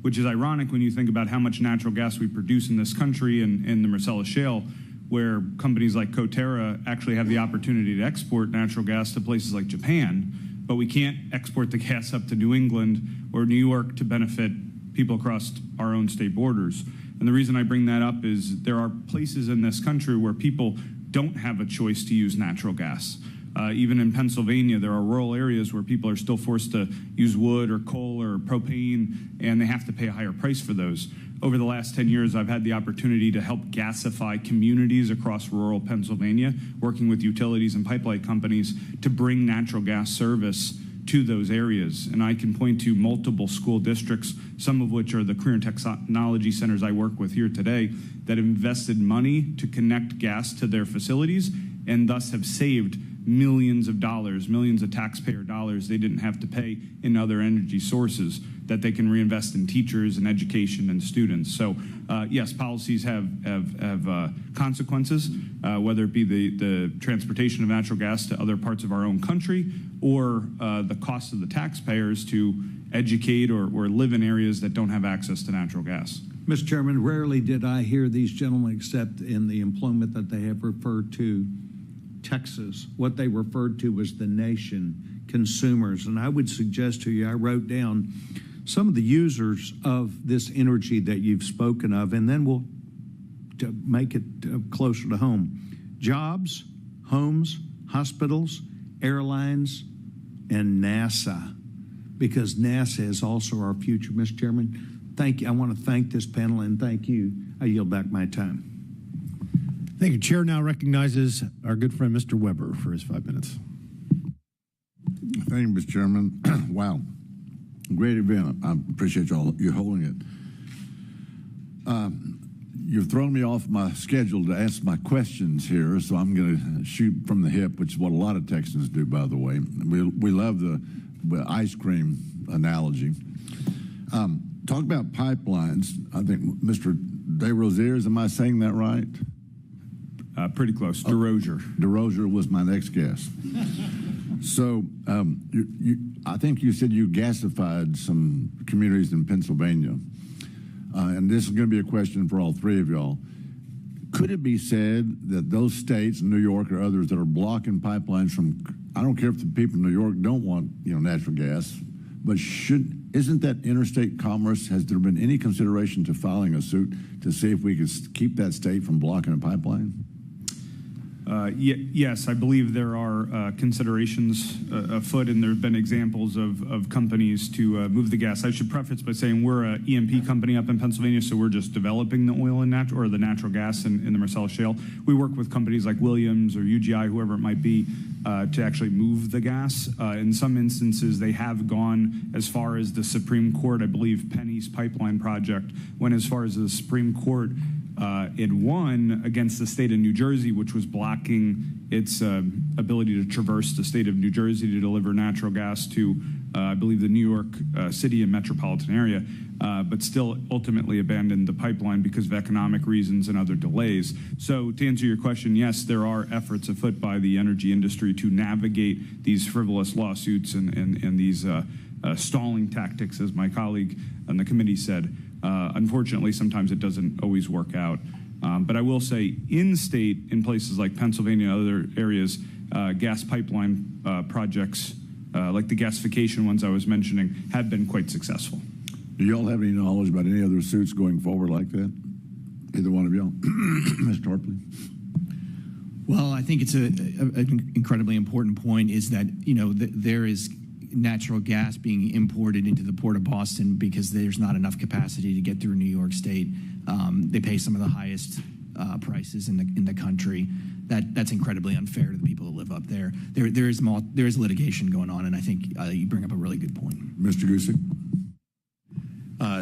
[SPEAKER 4] which is ironic when you think about how much natural gas we produce in this country and in the Marcellus Shale, where companies like Coterra actually have the opportunity to export natural gas to places like Japan, but we can't export the gas up to New England or New York to benefit people across our own state borders. And the reason I bring that up is there are places in this country where people don't have a choice to use natural gas. Even in Pennsylvania, there are rural areas where people are still forced to use wood or coal or propane, and they have to pay a higher price for those. Over the last 10 years, I've had the opportunity to help gasify communities across rural Pennsylvania, working with utilities and pipeline companies to bring natural gas service to those areas. And I can point to multiple school districts, some of which are the career and technology centers I work with here today, that invested money to connect gas to their facilities and thus have saved millions of dollars, millions of taxpayer dollars they didn't have to pay in other energy sources that they can reinvest in teachers and education and students. So yes, policies have consequences, whether it be the transportation of natural gas to other parts of our own country or the cost of the taxpayers to educate or live in areas that don't have access to natural gas.
[SPEAKER 5] Mr. Chairman, rarely did I hear these gentlemen, except in the employment that they have referred to Texas. What they referred to was the nation, consumers. And I would suggest to you, I wrote down some of the users of this energy that you've spoken of, and then we'll to make it closer to home. Jobs, homes, hospitals, airlines, and NASA, because NASA is also our future. Mr. Chairman, thank you. I want to thank this panel and thank you. I yield back my time.
[SPEAKER 1] Thank you. Chair now recognizes our good friend, Mr. Weber, for his 5 minutes.
[SPEAKER 6] Thank you, Mr. Chairman. Wow. Great event. I appreciate you holding it. You've thrown me off my schedule to ask my questions here, so I'm going to shoot from the hip, which is what a lot of Texans do, by the way. We love the ice cream analogy. Talk about pipelines. I think Mr. DeRosiers, am I saying that right?
[SPEAKER 4] Pretty close. DeRosier.
[SPEAKER 6] DeRosier was my next guess. So I think you said you gasified some communities in Pennsylvania. And this is going to be a question for all three of y'all. Could it be said that those states, New York or others, that are blocking pipelines from, I don't care if the people in New York don't want natural gas, but isn't that interstate commerce? Has there been any consideration to filing a suit to see if we could keep that state from blocking a pipeline?
[SPEAKER 4] Yes, I believe there are considerations afoot, and there have been examples of companies to move the gas. I should preface by saying we're an E&P company up in Pennsylvania, so we're just developing the oil and the natural gas in the Marcellus Shale. We work with companies like Williams or UGI, whoever it might be, to actually move the gas. In some instances, they have gone as far as the Supreme Court. I believe Penny's pipeline project went as far as the Supreme Court. It won against the state of New Jersey, which was blocking its ability to traverse the state of New Jersey to deliver natural gas to I believe the New York City and metropolitan area, but still ultimately abandoned the pipeline because of economic reasons and other delays. So to answer your question, yes, there are efforts afoot by the energy industry to navigate these frivolous lawsuits and these stalling tactics, as my colleague on the committee said. Unfortunately, sometimes it doesn't always work out. But I will say, in-state, in places like Pennsylvania and other areas, gas pipeline projects, like the gasification ones I was mentioning, have been quite successful.
[SPEAKER 6] Do y'all have any knowledge about any other suits going forward like that? Either one of y'all? Mr. Tarpley?
[SPEAKER 2] Well, I think it's an incredibly important point is that, there is natural gas being imported into the Port of Boston because there's not enough capacity to get through New York State. They pay some of the highest prices in the country. That's incredibly unfair to the people that live up there. There is litigation going on, and I think you bring up a really good point.
[SPEAKER 6] Mr. Gusick?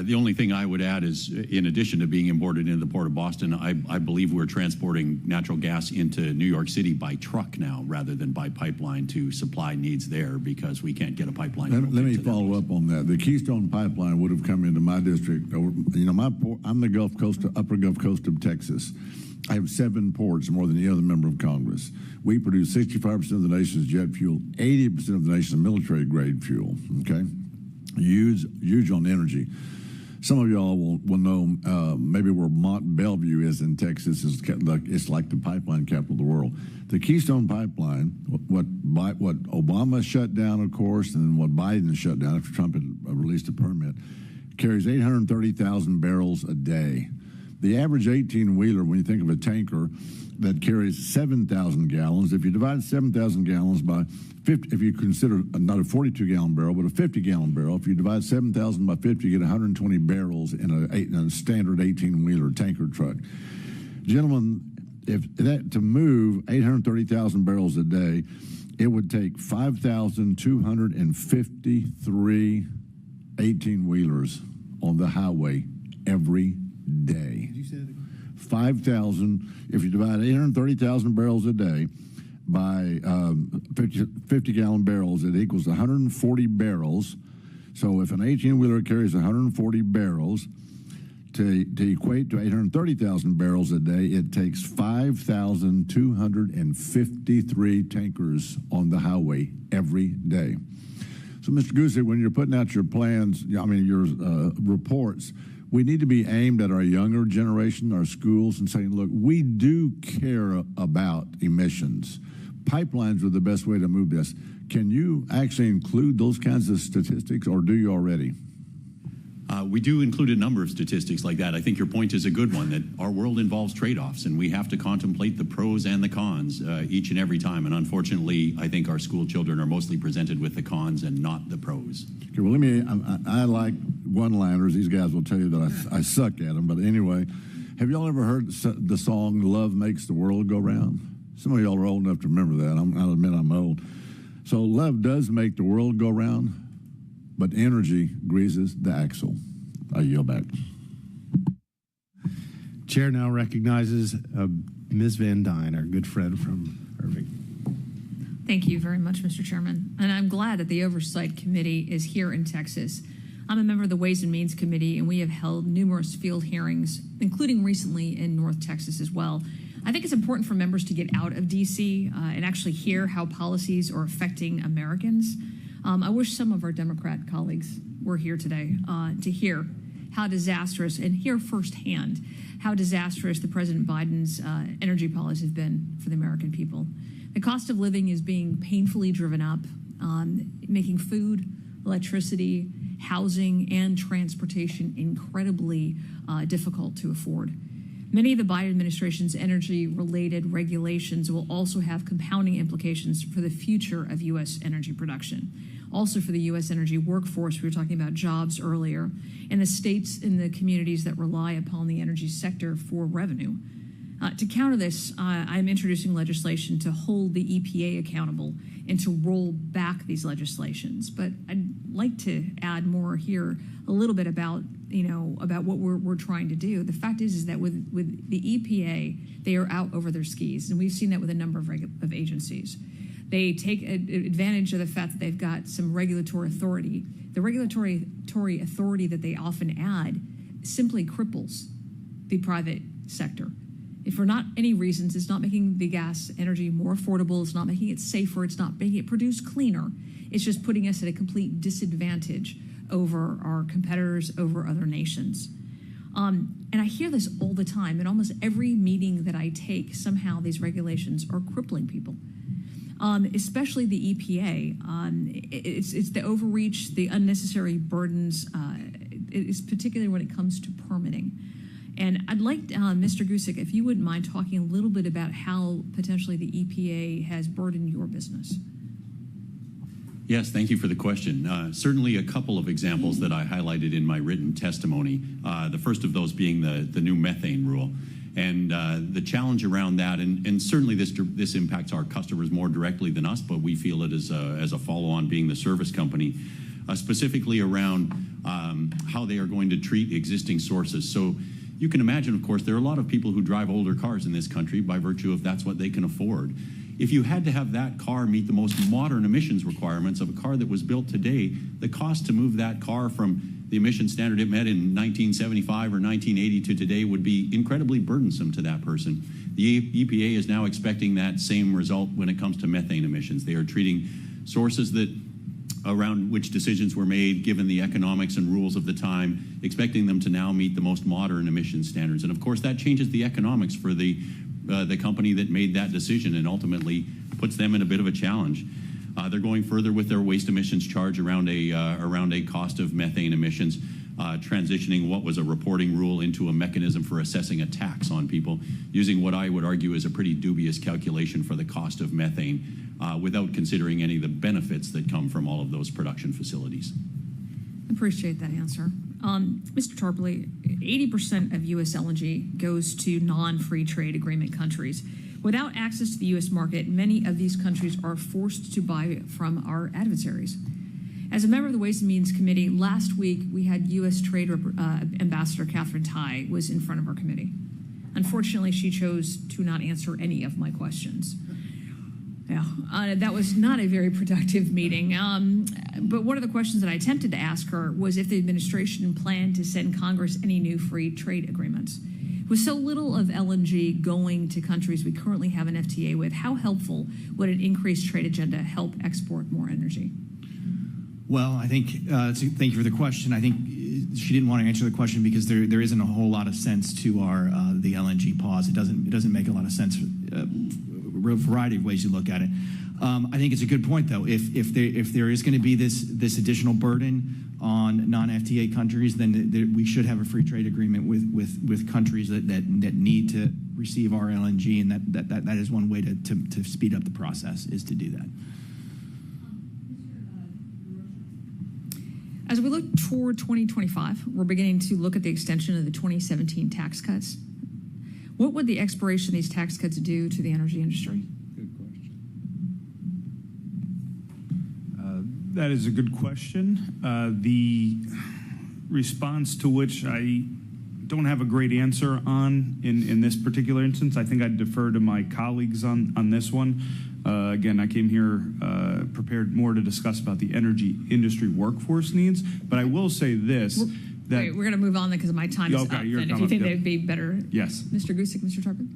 [SPEAKER 3] The only thing I would add is, in addition to being imported into the Port of Boston, I believe we're transporting natural gas into New York City by truck now rather than by pipeline to supply needs there because we can't get a pipeline.
[SPEAKER 6] Let me follow up on that. The Keystone Pipeline would have come into my district. I'm the Gulf Coast, upper Gulf Coast of Texas. I have 7 ports, more than any other member of Congress. We produce 65% of the nation's jet fuel, 80% of the nation's military-grade fuel, okay? Huge on energy. Some of y'all will know maybe where Mont Belvieu is in Texas. It's like the pipeline capital of the world. The Keystone Pipeline, what Obama shut down, of course, and what Biden shut down after Trump had released a permit, carries 830,000 barrels a day. The average 18-wheeler, when you think of a tanker that carries 7,000 gallons, if you divide 7,000 gallons by 50, if you consider not a 42-gallon barrel, but a 50-gallon barrel, if you divide 7,000 by 50, you get 120 barrels in a standard 18-wheeler tanker truck. Gentlemen, to move 830,000 barrels a day, it would take 5,253 18-wheelers on the highway every day.
[SPEAKER 1] Did you say that again?
[SPEAKER 6] 5,000. If you divide 830,000 barrels a day by 50-gallon barrels, it equals 140 barrels. So if an 18-wheeler carries 140 barrels, to equate to 830,000 barrels a day, it takes 5,253 tankers on the highway every day. So, Mr. Gusick, when you're putting out your plans, your reports, we need to be aimed at our younger generation, our schools, and saying, look, we do care about emissions. Pipelines are the best way to move this. Can you actually include those kinds of statistics, or do you already?
[SPEAKER 3] We do include a number of statistics like that. I think your point is a good one, that our world involves trade-offs, and we have to contemplate the pros and the cons each and every time. And unfortunately, I think our school children are mostly presented with the cons and not the pros.
[SPEAKER 6] Okay, well, I like one-liners. These guys will tell you that I suck at them. But anyway, have y'all ever heard the song "Love Makes the World Go Round"? Some of y'all are old enough to remember that. I'll admit I'm old. So love does make the world go round, but energy greases the axle. I yield back.
[SPEAKER 1] Chair now recognizes Ms. Van Dyne, our good friend from Irving.
[SPEAKER 7] Thank you very much, Mr. Chairman. And I'm glad that the Oversight Committee is here in Texas. I'm a member of the Ways and Means Committee, and we have held numerous field hearings, including recently in North Texas as well. I think it's important for members to get out of D.C. And actually hear how policies are affecting Americans. I wish some of our Democrat colleagues were here today to hear how disastrous, and hear firsthand how disastrous the President Biden's energy policies have been for the American people. The cost of living is being painfully driven up, making food, electricity, housing, and transportation incredibly difficult to afford. Many of the Biden administration's energy-related regulations will also have compounding implications for the future of U.S. energy production. Also for the U.S. energy workforce, we were talking about jobs earlier, and the states and the communities that rely upon the energy sector for revenue. To counter this, I'm introducing legislation to hold the EPA accountable and to roll back these legislations. But I'd like to add more here, a little bit about what we're trying to do. The fact is that with the EPA, they are out over their skis, and we've seen that with a number of agencies. They take advantage of the fact that they've got some regulatory authority. The regulatory authority that they often add simply cripples the private sector. If for not any reasons, it's not making the gas energy more affordable, it's not making it safer, it's not making it produce cleaner. It's just putting us at a complete disadvantage over our competitors, over other nations. And I hear this all the time. In almost every meeting that I take, somehow these regulations are crippling people, especially the EPA. It's the overreach, the unnecessary burdens, it's particularly when it comes to permitting. And I'd like, Mr. Gusick, if you wouldn't mind talking a little bit about how potentially the EPA has burdened your business.
[SPEAKER 3] Yes, thank you for the question. Certainly a couple of examples that I highlighted in my written testimony, the first of those being the new methane rule. And the challenge around that, and certainly this impacts our customers more directly than us, but we feel it as a follow-on being the service company, specifically around how they are going to treat existing sources. So you can imagine, of course, there are a lot of people who drive older cars in this country by virtue of that's what they can afford. If you had to have that car meet the most modern emissions requirements of a car that was built today, the cost to move that car from the emission standard it met in 1975 or 1980 to today would be incredibly burdensome to that person. The EPA is now expecting that same result when it comes to methane emissions. They are treating sources that around which decisions were made given the economics and rules of the time, expecting them to now meet the most modern emission standards. And of course, that changes the economics for the company that made that decision and ultimately puts them in a bit of a challenge. They're going further with their waste emissions charge around a cost of methane emissions, transitioning what was a reporting rule into a mechanism for assessing a tax on people, using what I would argue is a pretty dubious calculation for the cost of methane, without considering any of the benefits that come from all of those production facilities.
[SPEAKER 7] Appreciate that answer. Mr. Tarpley, 80% of U.S. LNG goes to non-free trade agreement countries. Without access to the U.S. market, many of these countries are forced to buy from our adversaries. As a member of the Ways and Means Committee, last week we had U.S. Trade Ambassador Catherine Tai was in front of our committee. Unfortunately, she chose to not answer any of my questions. Yeah, that was not a very productive meeting. But one of the questions that I attempted to ask her was if the administration planned to send Congress any new free trade agreements. With so little of LNG going to countries we currently have an FTA with, how helpful would an increased trade agenda help export more energy?
[SPEAKER 2] Well, I think, thank you for the question. I think she didn't want to answer the question because there isn't a whole lot of sense to our the LNG pause. It doesn't make a lot of sense. A variety of ways you look at it. I think it's a good point, though. If there is going to be this additional burden on non-FTA countries, then we should have a free trade agreement with countries that need to receive our LNG, and that is one way to speed up the process, is to do that.
[SPEAKER 7] As we look toward 2025, we're beginning to look at the extension of the 2017 tax cuts. What would the expiration of these tax cuts do to the energy industry?
[SPEAKER 5] Good question.
[SPEAKER 4] That is a good question. The response to which I don't have a great answer on in this particular instance. I think I'd defer to my colleagues on this one. Again, I came here prepared more to discuss about the energy industry workforce needs, but I will say this.
[SPEAKER 7] We're going to move on then because my time is up. And if you think they'd be better.
[SPEAKER 4] Yes.
[SPEAKER 7] Mr. Gusick, Mr. Tarpley?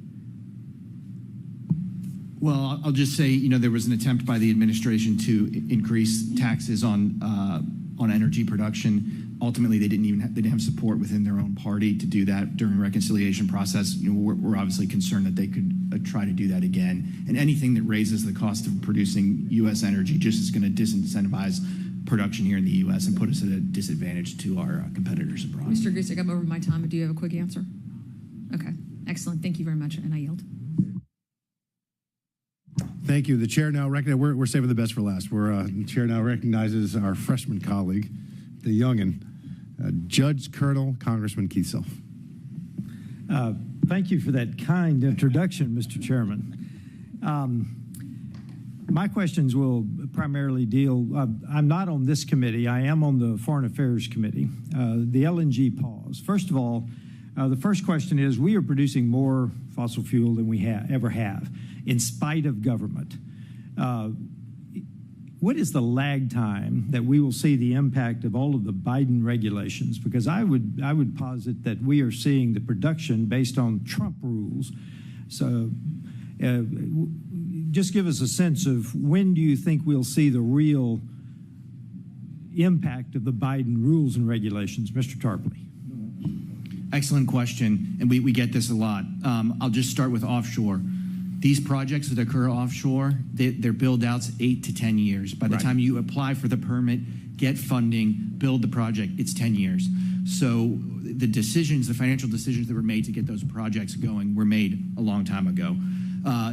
[SPEAKER 2] Well, I'll just say, there was an attempt by the administration to increase taxes on energy production. Ultimately, they didn't have support within their own party to do that during the reconciliation process. We're obviously concerned that they could try to do that again. And anything that raises the cost of producing U.S. energy just is going to disincentivize production here in the U.S. and put us at a disadvantage to our competitors abroad.
[SPEAKER 7] Mr. Gusick, I'm over my time, but do you have a quick answer? Okay, excellent. Thank you very much, and I yield.
[SPEAKER 1] Thank you. The chair now recognizes, we're saving the best for last. The chair now recognizes our freshman colleague, the youngin, Judge Colonel Congressman Keith Self.
[SPEAKER 8] Thank you for that kind introduction, Mr. Chairman. My questions will primarily deal, I'm not on this committee, I am on the Foreign Affairs Committee, the LNG pause. First of all, the first question is, we are producing more fossil fuel than we ever have, in spite of government. What is the lag time that we will see the impact of all of the Biden regulations? Because I would posit that we are seeing the production based on Trump rules. So just give us a sense of when do you think we'll see the real impact of the Biden rules and regulations? Mr. Tarpley.
[SPEAKER 2] Excellent question, and we get this a lot. I'll just start with offshore. These projects that occur offshore, their build-outs 8 to 10 years. By the time you apply for the permit, get funding, build the project, it's 10 years. So the decisions, the financial decisions that were made to get those projects going were made a long time ago.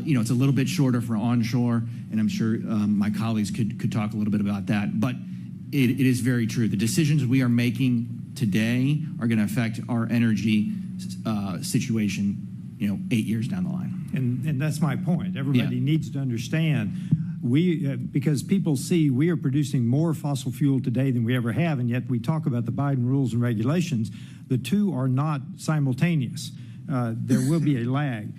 [SPEAKER 2] It's a little bit shorter for onshore, and I'm sure my colleagues could talk a little bit about that. But it is very true. The decisions we are making today are going to affect our energy situation, 8 years down the line.
[SPEAKER 8] And that's my point. Everybody needs to understand because people see we are producing more fossil fuel today than we ever have, and yet we talk about the Biden rules and regulations. The two are not simultaneous. There will be a lag.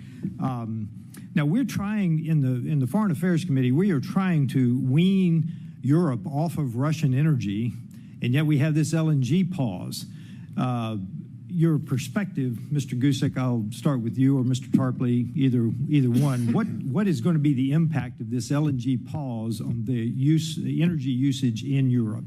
[SPEAKER 8] Now we're trying in the Foreign Affairs Committee, we are trying to wean Europe off of Russian energy, and yet we have this LNG pause. Your perspective, Mr. Gusick, I'll start with you or Mr. Tarpley, either one. What is going to be the impact of this LNG pause on the energy usage in Europe?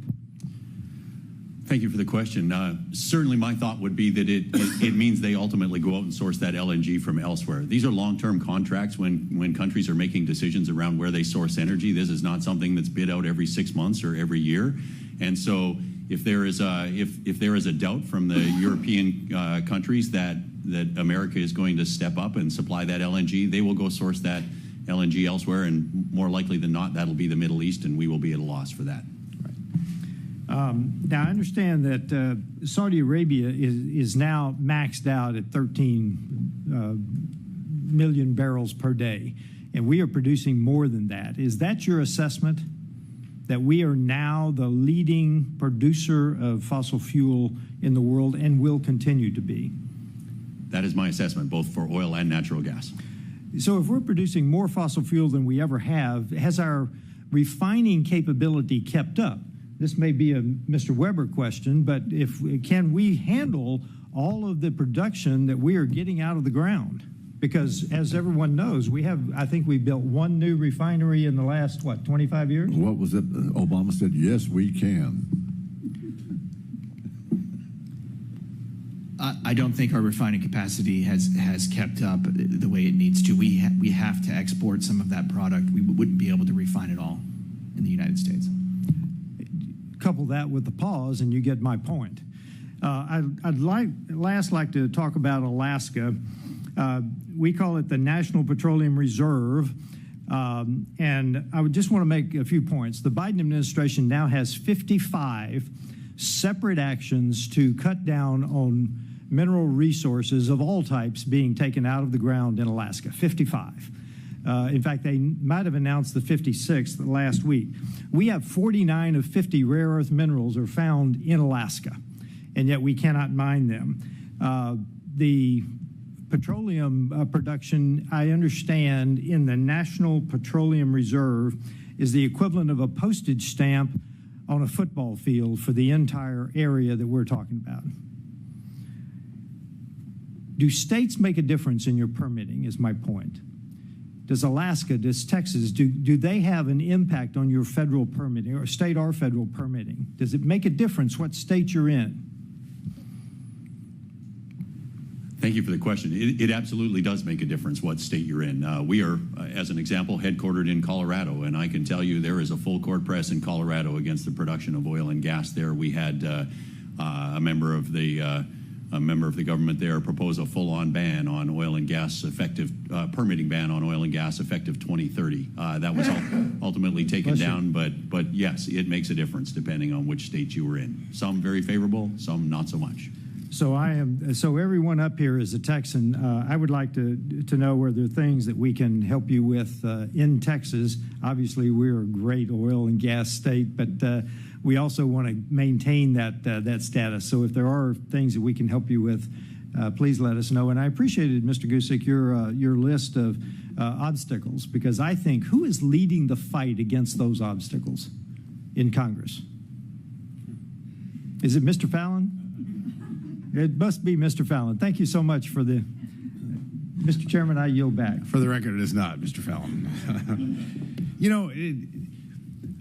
[SPEAKER 3] Thank you for the question. Certainly my thought would be that it means they ultimately go out and source that LNG from elsewhere. These are long-term contracts when countries are making decisions around where they source energy. This is not something that's bid out every 6 months or every year. And so if there is a doubt from the European countries that America is going to step up and supply that LNG, they will go source that LNG elsewhere, and more likely than not, that'll be the Middle East, and we will be at a loss for that.
[SPEAKER 8] Now, I understand that Saudi Arabia is now maxed out at 13 million barrels per day, and we are producing more than that. Is that your assessment, that we are now the leading producer of fossil fuel in the world and will continue to be?
[SPEAKER 3] That is my assessment, both for oil and natural gas.
[SPEAKER 8] So if we're producing more fossil fuel than we ever have, has our refining capability kept up? This may be a Mr. Weber question, but can we handle all of the production that we are getting out of the ground? Because as everyone knows, I think we built one new refinery in the last, 25 years?
[SPEAKER 6] What was it? Obama said, yes, we can.
[SPEAKER 2] I don't think our refining capacity has kept up the way it needs to. We have to export some of that product. We wouldn't be able to refine it all in the United States.
[SPEAKER 8] Couple that with the pause, and you get my point. I'd like to talk about Alaska. We call it the National Petroleum Reserve, and I would just want to make a few points. The Biden administration now has 55 separate actions to cut down on mineral resources of all types being taken out of the ground in Alaska. 55. In fact, they might have announced the 56th last week. We have 49 of 50 rare earth minerals are found in Alaska, and yet we cannot mine them. The petroleum production, I understand, in the National Petroleum Reserve is the equivalent of a postage stamp on a football field for the entire area that we're talking about. Do states make a difference in your permitting, is my point. Does Alaska, does Texas, do they have an impact on your federal permitting, or state or federal permitting? Does it make a difference what state you're in?
[SPEAKER 3] Thank you for the question. It absolutely does make a difference what state you're in. We are, as an example, headquartered in Colorado, and I can tell you there is a full court press in Colorado against the production of oil and gas there. We had a member of the government there propose a full-on ban on oil and gas permitting ban on oil and gas effective 2030. That was ultimately taken down, but yes, it makes a difference depending on which state you were in. Some very favorable, some not so much.
[SPEAKER 8] So everyone up here is a Texan. I would like to know where there are things that we can help you with in Texas. Obviously, we're a great oil and gas state, but we also want to maintain that status. So if there are things that we can help you with, please let us know. And I appreciated, Mr. Gusick, your list of obstacles, because I think, who is leading the fight against those obstacles in Congress? Is it Mr. Fallon? It must be Mr. Fallon. Thank you so much for the... Mr. Chairman, I yield back.
[SPEAKER 1] For the record, it is not Mr. Fallon.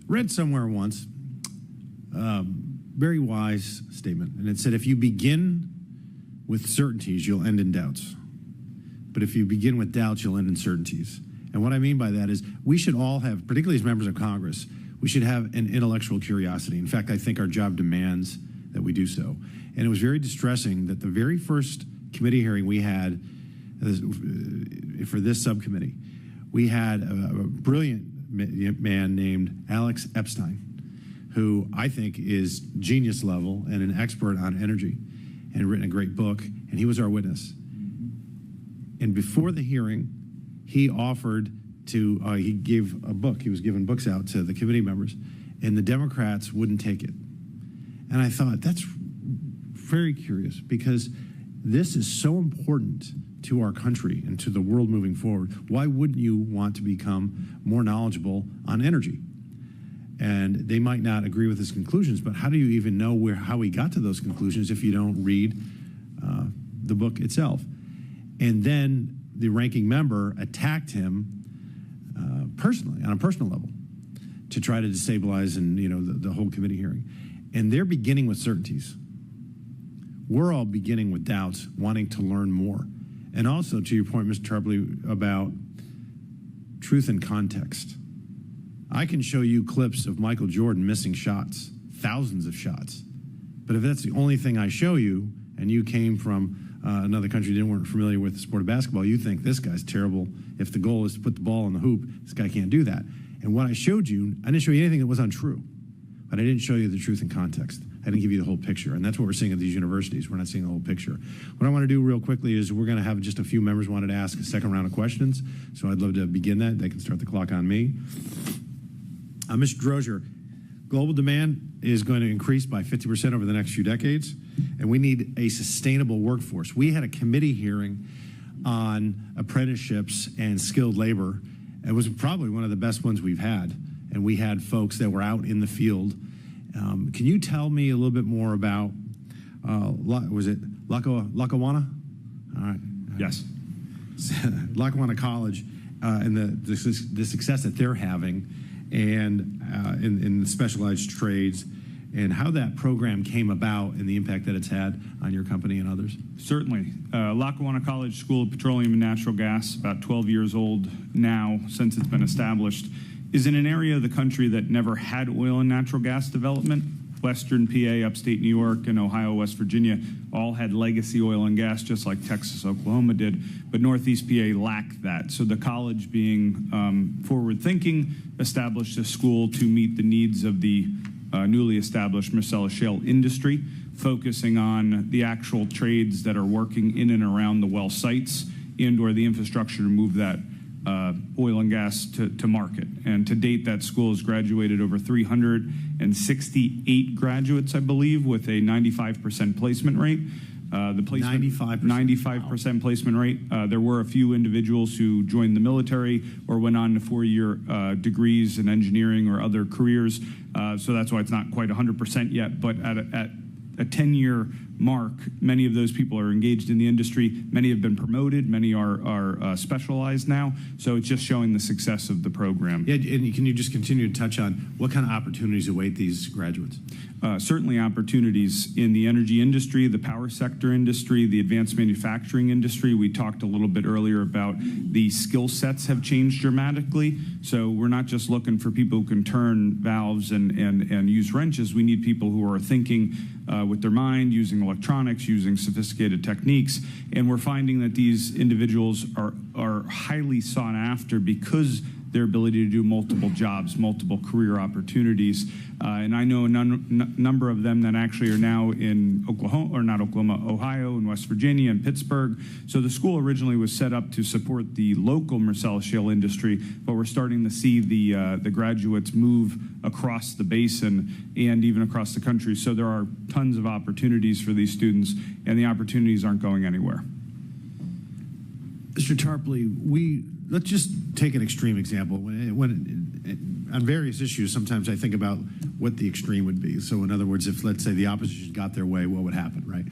[SPEAKER 1] Read somewhere once, very wise statement, and it said, if you begin with certainties, you'll end in doubts. But if you begin with doubts, you'll end in certainties. And what I mean by that is we should all have, particularly as members of Congress, we should have an intellectual curiosity. In fact, I think our job demands that we do so. And it was very distressing that the very first committee hearing we had for this subcommittee, we had a brilliant man named Alex Epstein, who I think is genius level and an expert on energy and written a great book, and he was our witness. And before the hearing, he offered to, he gave a book, he was giving books out to the committee members, and the Democrats wouldn't take it. And I thought, that's very curious, because this is so important to our country and to the world moving forward. Why wouldn't you want to become more knowledgeable on energy? And they might not agree with his conclusions, but how do you even know how he got to those conclusions if you don't read the book itself? And then the ranking member attacked him personally, on a personal level, to try to destabilize the whole committee hearing. And they're beginning with certainties. We're all beginning with doubts, wanting to learn more. And also, to your point, Mr. Tarpley, about truth and context. I can show you clips of Michael Jordan missing shots, thousands of shots. But if that's the only thing I show you, and you came from another country that weren't familiar with the sport of basketball, you think this guy's terrible. If the goal is to put the ball in the hoop, this guy can't do that. And what I showed you, I didn't show you anything that was untrue, but I didn't show you the truth and context. I didn't give you the whole picture, and that's what we're seeing at these universities. We're not seeing the whole picture. What I want to do real quickly is we're going to have just a few members wanted to ask a second round of questions, so I'd love to begin that. They can start the clock on me. Mr. Drozier, global demand is going to increase by 50% over the next few decades, and we need a sustainable workforce. We had a committee hearing on apprenticeships and skilled labor. It was probably one of the best ones we've had, and we had folks that were out in the field. Can you tell me a little bit more about, was it Lackawanna? All right.
[SPEAKER 4] Yes.
[SPEAKER 1] Lackawanna College and the success that they're having and in the specialized trades, and how that program came about and the impact that it's had on your company and others?
[SPEAKER 4] Certainly. Lackawanna College School of Petroleum and Natural Gas, about 12 years old now since it's been established, is in an area of the country that never had oil and natural gas development. Western PA, upstate New York, and Ohio, West Virginia all had legacy oil and gas, just like Texas, Oklahoma did, but Northeast PA lacked that. So the college, being forward-thinking, established a school to meet the needs of the newly established Marcellus Shale industry, focusing on the actual trades that are working in and around the well sites and/or the infrastructure to move that oil and gas to market. And to date, that school has graduated over 368 graduates, I believe, with a 95% placement rate. The placement 95% placement rate. There were a few individuals who joined the military or went on to four-year degrees in engineering or other careers. So that's why it's not quite 100% yet. But at a 10-year mark, many of those people are engaged in the industry. Many have been promoted. Many are specialized now. So it's just showing the success of the program.
[SPEAKER 1] Yeah, and can you just continue to touch on what kind of opportunities await these graduates?
[SPEAKER 4] Certainly opportunities in the energy industry, the power sector industry, the advanced manufacturing industry. We talked a little bit earlier about the skill sets have changed dramatically. So we're not just looking for people who can turn valves and use wrenches. We need people who are thinking with their mind, using electronics, using sophisticated techniques. And we're finding that these individuals are highly sought after because their ability to do multiple jobs, multiple career opportunities. And I know a number of them that actually are now in Ohio and West Virginia and Pittsburgh. So the school originally was set up to support the local Marcellus Shale industry, but we're starting to see the graduates move across the basin and even across the country. So there are tons of opportunities for these students, and the opportunities aren't going anywhere.
[SPEAKER 1] Mr. Tarpley, let's just take an extreme example. When on various issues, sometimes I think about what the extreme would be. So in other words, if let's say the opposition got their way, what would happen, right?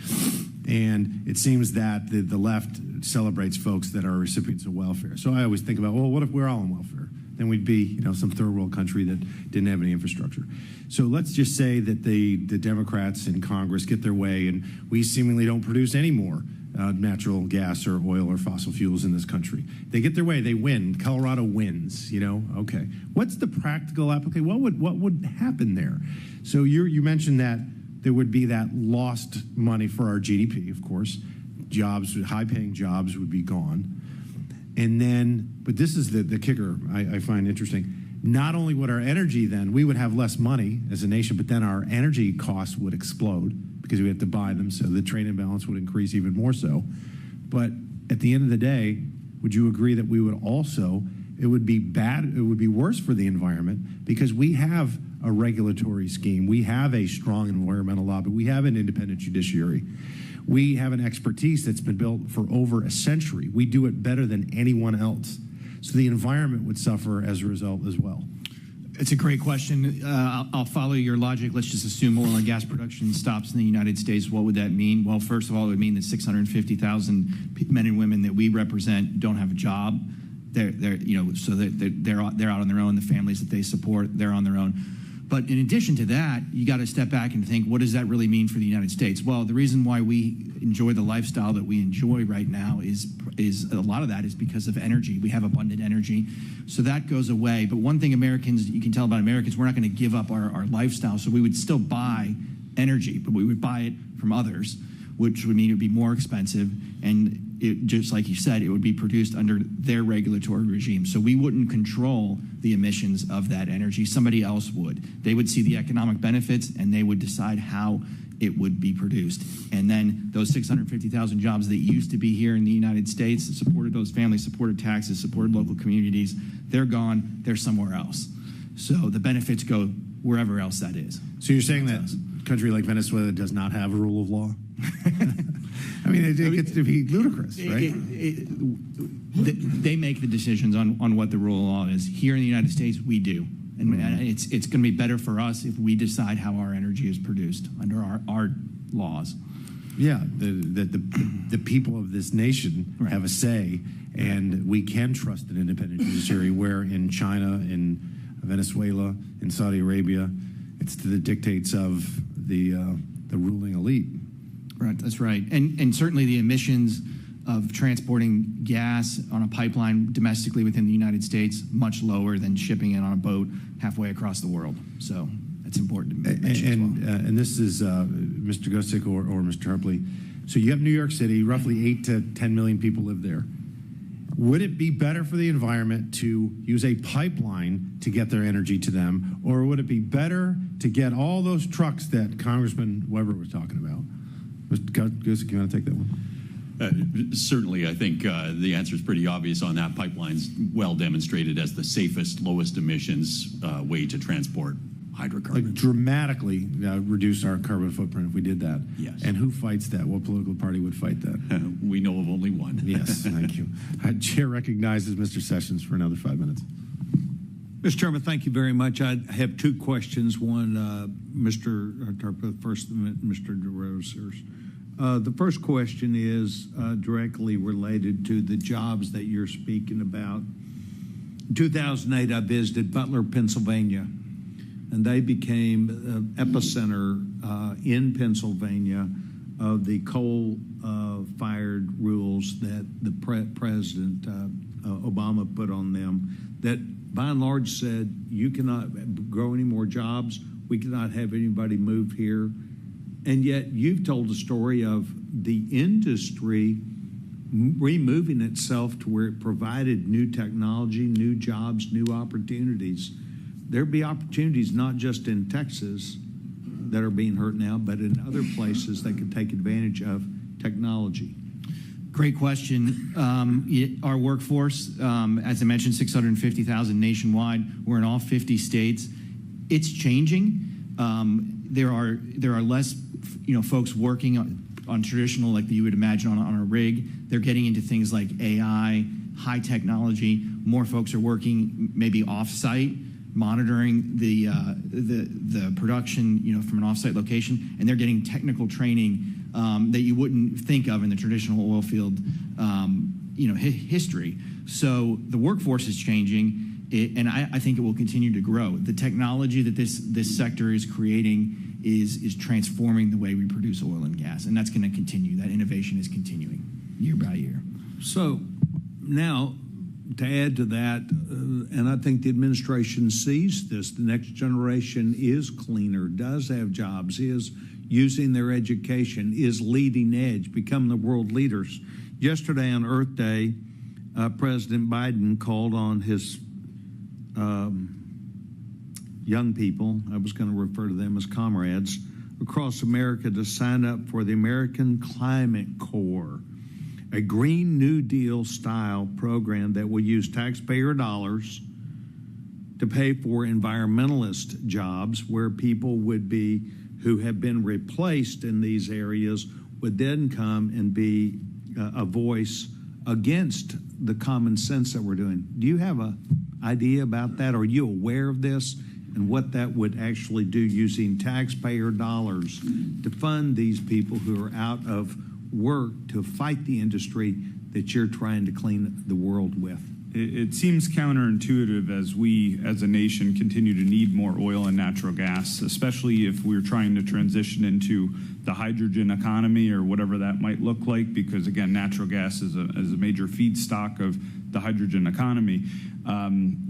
[SPEAKER 1] And it seems that the left celebrates folks that are recipients of welfare. So I always think about, well, what if we're all on welfare? Then we'd be, some third world country that didn't have any infrastructure. So let's just say that the Democrats in Congress get their way and we seemingly don't produce any more natural gas or oil or fossil fuels in this country. They get their way, they win. Colorado wins, okay. What's the practical application? What would happen there? So you mentioned that there would be that lost money for our GDP, of course. Jobs, high-paying jobs would be gone. And then, but this is the kicker I find interesting. Not only would our energy then, we would have less money as a nation, but then our energy costs would explode because we have to buy them, so the trade imbalance would increase even more so. But at the end of the day, would you agree that we would also, it would be bad, it would be worse for the environment because we have a regulatory scheme, we have a strong environmental lobby, we have an independent judiciary. We have an expertise that's been built for over a century. We do it better than anyone else. So the environment would suffer as a result as well.
[SPEAKER 2] It's a great question. I'll follow your logic. Let's just assume oil and gas production stops in the United States. What would that mean? Well, first of all, it would mean that 650,000 men and women that we represent don't have a job. They're out on their own. The families that they support, they're on their own. But in addition to that, you got to step back and think, what does that really mean for the United States? Well, the reason why we enjoy the lifestyle that we enjoy right now is a lot of that is because of energy. We have abundant energy, so that goes away. But one thing you can tell about Americans, we're not going to give up our lifestyle. So we would still buy energy, but we would buy it from others, which would mean it would be more expensive. And just like you said, it would be produced under their regulatory regime. So we wouldn't control the emissions of that energy. Somebody else would. They would see the economic benefits, and they would decide how it would be produced. And then those 650,000 jobs that used to be here in the United States that supported those families, supported taxes, supported local communities, they're gone. They're somewhere else. So the benefits go wherever else that is.
[SPEAKER 1] So you're saying that a country like Venezuela does not have a rule of law? I mean, it gets to be ludicrous, right?
[SPEAKER 2] They make the decisions on what the rule of law is. Here in the United States, we do. And it's going to be better for us if we decide how our energy is produced under our laws.
[SPEAKER 1] Yeah, the people of this nation have a say, and we can trust an independent judiciary, where in China, in Venezuela, in Saudi Arabia, it's to the dictates of the ruling elite.
[SPEAKER 2] Right, that's right. And certainly the emissions of transporting gas on a pipeline domestically within the United States, much lower than shipping it on a boat halfway across the world. So that's important to mention as well.
[SPEAKER 1] And this is Mr. Gusick or Mr. Tarpley. So you have New York City, roughly 8 to 10 million people live there. Would it be better for the environment to use a pipeline to get their energy to them, or would it be better to get all those trucks that Congressman Weber was talking about? Mr. Gusick, you want to take that one?
[SPEAKER 3] Certainly, I think the answer is pretty obvious on that. Pipeline's well demonstrated as the safest, lowest emissions way to transport hydrocarbons.
[SPEAKER 1] Like dramatically reduce our carbon footprint if we did that.
[SPEAKER 3] Yes.
[SPEAKER 1] And who fights that? What political party would fight that?
[SPEAKER 3] We know of only one.
[SPEAKER 1] Yes, thank you. Chair recognizes Mr. Sessions for another 5 minutes.
[SPEAKER 5] Mr. Chairman, thank you very much. I have two questions. One, Mr. Tarpley, first, Mr. DeRosa. The first question is directly related to the jobs that you're speaking about. In 2008, I visited Butler, Pennsylvania, and they became an epicenter in Pennsylvania of the coal-fired rules that the President Obama put on them that by and large said, you cannot grow any more jobs, we cannot have anybody move here. And yet you've told the story of the industry removing itself to where it provided new technology, new jobs, new opportunities. There'd be opportunities not just in Texas that are being hurt now, but in other places that could take advantage of technology.
[SPEAKER 2] Great question. Our workforce, as I mentioned, 650,000 nationwide. We're in all 50 states. It's changing. There are less, folks working on traditional, like you would imagine on a rig. They're getting into things like AI, high technology. More folks are working maybe off-site, monitoring the production, from an off-site location, and they're getting technical training that you wouldn't think of in the traditional oil field, history. So the workforce is changing. And I think it will continue to grow. The technology that this sector is creating is transforming the way we produce oil and gas, and that's going to continue. That innovation is continuing year by year.
[SPEAKER 5] So now, to add to that, and I think the administration sees this, the next generation is cleaner, does have jobs, is using their education, is leading edge, become the world leaders. Yesterday on Earth Day, President Biden called on his young people, I was going to refer to them as comrades, across America to sign up for the American Climate Corps, a Green New Deal style program that will use taxpayer dollars to pay for environmentalist jobs where people would be, who have been replaced in these areas, would then come and be a voice against the common sense that we're doing. Do you have an idea about that? Are you aware of this and what that would actually do using taxpayer dollars to fund these people who are out of work to fight the industry that you're trying to clean the world with?
[SPEAKER 4] It seems counterintuitive as we, as a nation, continue to need more oil and natural gas, especially if we're trying to transition into the hydrogen economy or whatever that might look like, because, again, natural gas is a major feedstock of the hydrogen economy.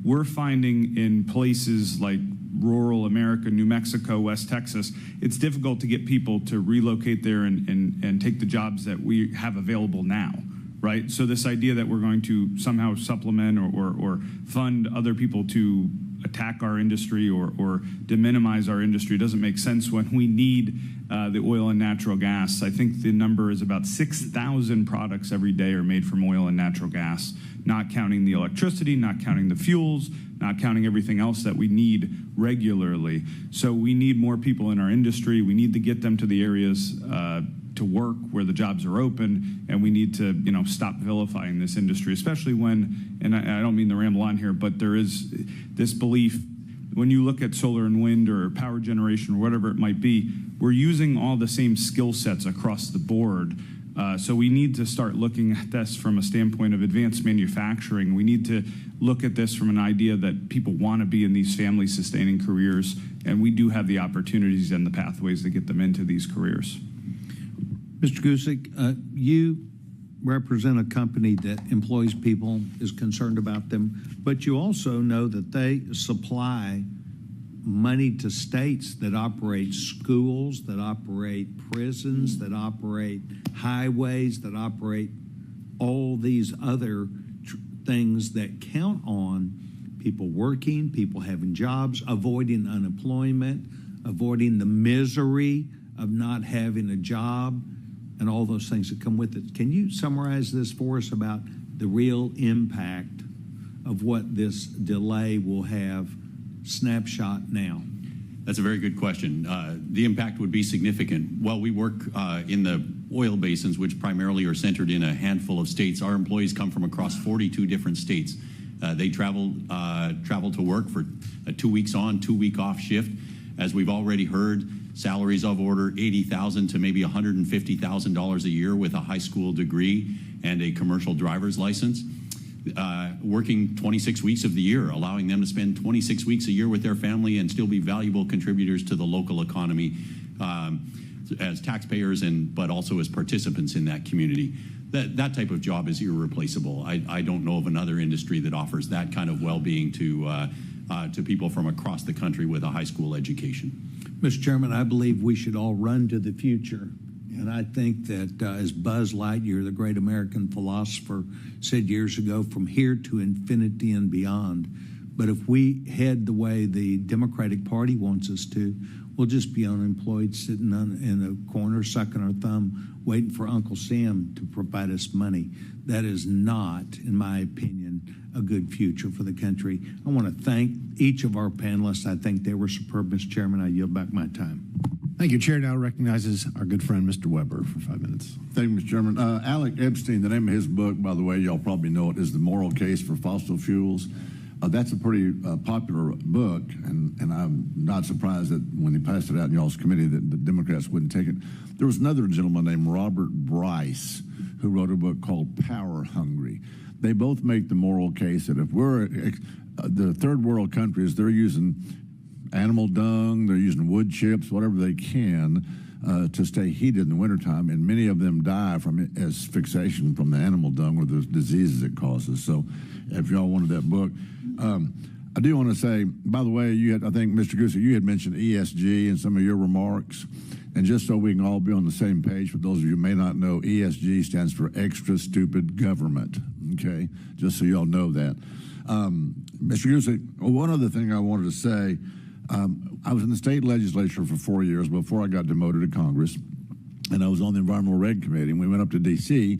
[SPEAKER 4] We're finding in places like rural America, New Mexico, West Texas, it's difficult to get people to relocate there and take the jobs that we have available now. Right? So this idea that we're going to somehow supplement or fund other people to attack our industry or to minimize our industry doesn't make sense when we need the oil and natural gas. I think the number is about 6,000 products every day are made from oil and natural gas, not counting the electricity, not counting the fuels, not counting everything else that we need regularly. So we need more people in our industry. We need to get them to the areas to work where the jobs are open, and we need to, stop vilifying this industry, especially when, and I don't mean to ramble on here, but there is this belief when you look at solar and wind or power generation or whatever it might be, we're using all the same skill sets across the board. So we need to start looking at this from a standpoint of advanced manufacturing. We need to look at this from an idea that people want to be in these family-sustaining careers, and we do have the opportunities and the pathways to get them into these careers.
[SPEAKER 5] Mr. Gusick, you represent a company that employs people, is concerned about them, but you also know that they supply money to states that operate schools, that operate prisons, that operate highways, that operate all these other things that count on people working, people having jobs, avoiding unemployment, avoiding the misery of not having a job, and all those things that come with it. Can you summarize this for us about the real impact of what this delay will have, snapshot now?
[SPEAKER 3] That's a very good question. The impact would be significant. While we work in the oil basins, which primarily are centered in a handful of states, our employees come from across 42 different states. They travel to work for a 2 weeks on, 2 week off shift. As we've already heard, salaries of order $80,000 to maybe $150,000 a year with a high school degree and a commercial driver's license. Working 26 weeks of the year, allowing them to spend 26 weeks a year with their family and still be valuable contributors to the local economy as taxpayers but also as participants in that community. That type of job is irreplaceable. I don't know of another industry that offers that kind of well-being to people from across the country with a high school education.
[SPEAKER 5] Mr. Chairman, I believe we should all run to the future And I think that as Buzz Lightyear, the great American philosopher, said years ago, from here to infinity and beyond. But if we head the way the Democratic Party wants us to, we'll just be unemployed, sitting in a corner, sucking our thumb, waiting for Uncle Sam to provide us money. That is not, in my opinion, a good future for the country. I want to thank each of our panelists. I think they were superb, Mr. Chairman. I yield back my time.
[SPEAKER 1] Thank you. Chair now recognizes our good friend, Mr. Weber, for 5 minutes.
[SPEAKER 6] Thank you, Mr. Chairman. Alec Epstein, the name of his book, by the way, y'all probably know it, is The Moral Case for Fossil Fuels. That's a pretty popular book, and I'm not surprised that when he passed it out in y'all's committee that the Democrats wouldn't take it. There was another gentleman named Robert Bryce who wrote a book called Power Hungry. They both make the moral case that if we're the third world countries, they're using animal dung, they're using wood chips, whatever they can to stay heated in the wintertime, and many of them die from asphyxiation from the animal dung or the diseases it causes. So if y'all wanted that book. I do want to say, by the way, I think, Mr. Goosey, you had mentioned ESG in some of your remarks. And just so we can all be on the same page, for those of you who may not know, ESG stands for Extra Stupid Government, okay? Just so y'all know that. Mr. Goosey, one other thing I wanted to say, I was in the state legislature for 4 years before I got demoted to Congress, and I was on the Environmental Reg Committee, and we went up to D.C.,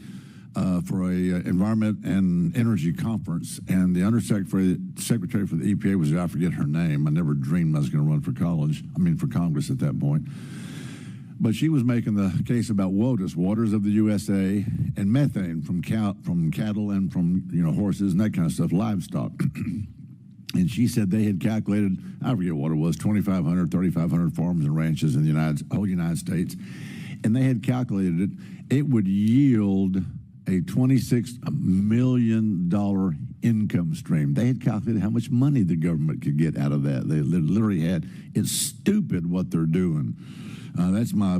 [SPEAKER 6] for a environment and energy conference, and the secretary for the EPA was, I forget her name. I never dreamed I was going to run for Congress at that point. But she was making the case about WOTUS, Waters of the USA, and methane from cattle and from horses and that kind of stuff, livestock. And she said they had calculated, I forget what it was, 2,500, 3,500 farms and ranches in the whole United States, and they had calculated it would yield a $26 million income stream. They had calculated how much money the government could get out of that. They literally had. It's stupid what they're doing. That's my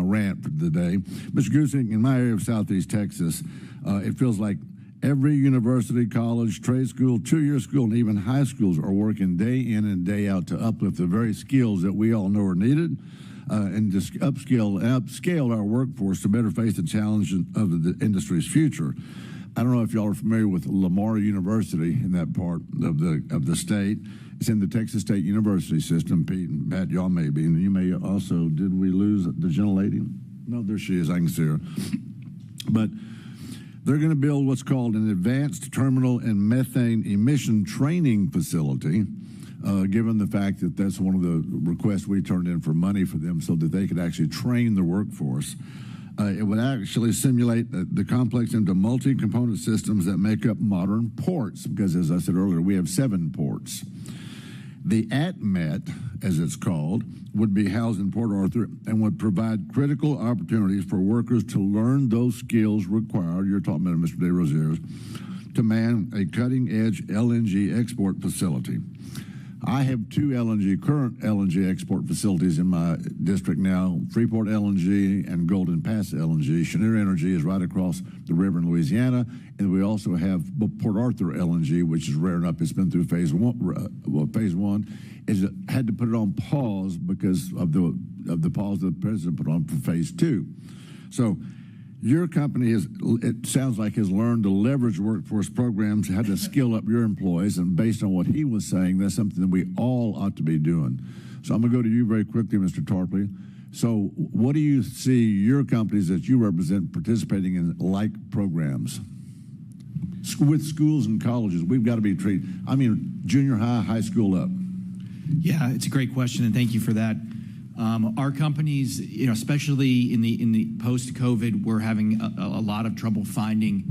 [SPEAKER 6] rant for today. Mr. Goosey, in my area of Southeast Texas, it feels like every university, college, trade school, two-year school, and even high schools are working day in and day out to uplift the very skills that we all know are needed. And just upscale our workforce to better face the challenge of the industry's future. I don't know if y'all are familiar with Lamar University in that part of the state. It's in the Texas State University system. Pete and Pat, y'all may be, and you may also. Did we lose the gentlelady? No, there she is. I can see her. But they're going to build what's called an advanced terminal and methane emission training facility. Given the fact that that's one of the requests we turned in for money for them so that they could actually train the workforce. It would actually simulate the complex into multi-component systems that make up modern ports, because as I said earlier, we have 7 ports. The ATMET, as it's called, would be housed in Port Arthur and would provide critical opportunities for workers to learn those skills required, you're talking about Mr. DeRosiers, to man a cutting-edge LNG export facility. I have 2 current LNG export facilities in my district now, Freeport LNG and Golden Pass LNG. Cheniere Energy is right across the river in Louisiana, and we also have Port Arthur LNG, which is raring up. It's been through phase one. Phase 1 is had to put it on pause because of the pause that the president put on for phase 2. So your company it sounds like, has learned to leverage workforce programs, how to skill up your employees, and based on what he was saying, that's something that we all ought to be doing. So I'm going to go to you very quickly, Mr. Tarpley. So what do you see your companies that you represent participating in like programs? With schools and colleges, we've got to be treated, junior high, high school up.
[SPEAKER 2] Yeah, it's a great question, and thank you for that. Our companies, especially in the post-COVID, we're having a lot of trouble finding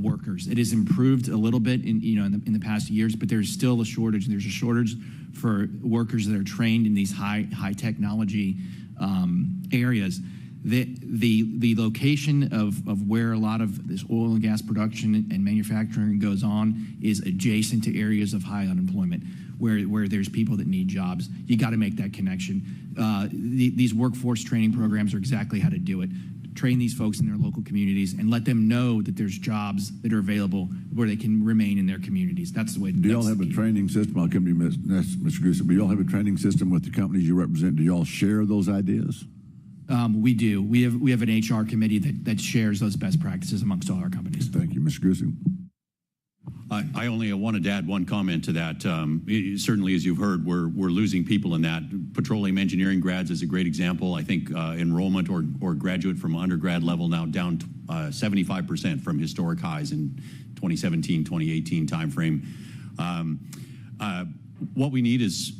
[SPEAKER 2] workers. It has improved a little bit in the past years, but there's still a shortage. There's a shortage for workers that are trained in these high technology areas. The location of where a lot of this oil and gas production and manufacturing goes on is adjacent to areas of high unemployment, where there's people that need jobs. You got to make that connection. These workforce training programs are exactly how to do it. Train these folks in their local communities and let them know that there's jobs that are available where they can remain in their communities. That's the way.
[SPEAKER 6] Do y'all have a training system? I'll come to you, Mr. Goosey. But y'all have a training system with the companies you represent. Do y'all share those ideas?
[SPEAKER 2] We do. We have an HR committee that shares those best practices amongst all our companies.
[SPEAKER 6] Thank you, Mr. Gusick.
[SPEAKER 3] I only wanted to add one comment to that. Certainly, as you've heard, we're losing people in that. Petroleum engineering grads is a great example. I think enrollment or graduate from undergrad level now down 75% from historic highs in 2017, 2018 timeframe. What we need is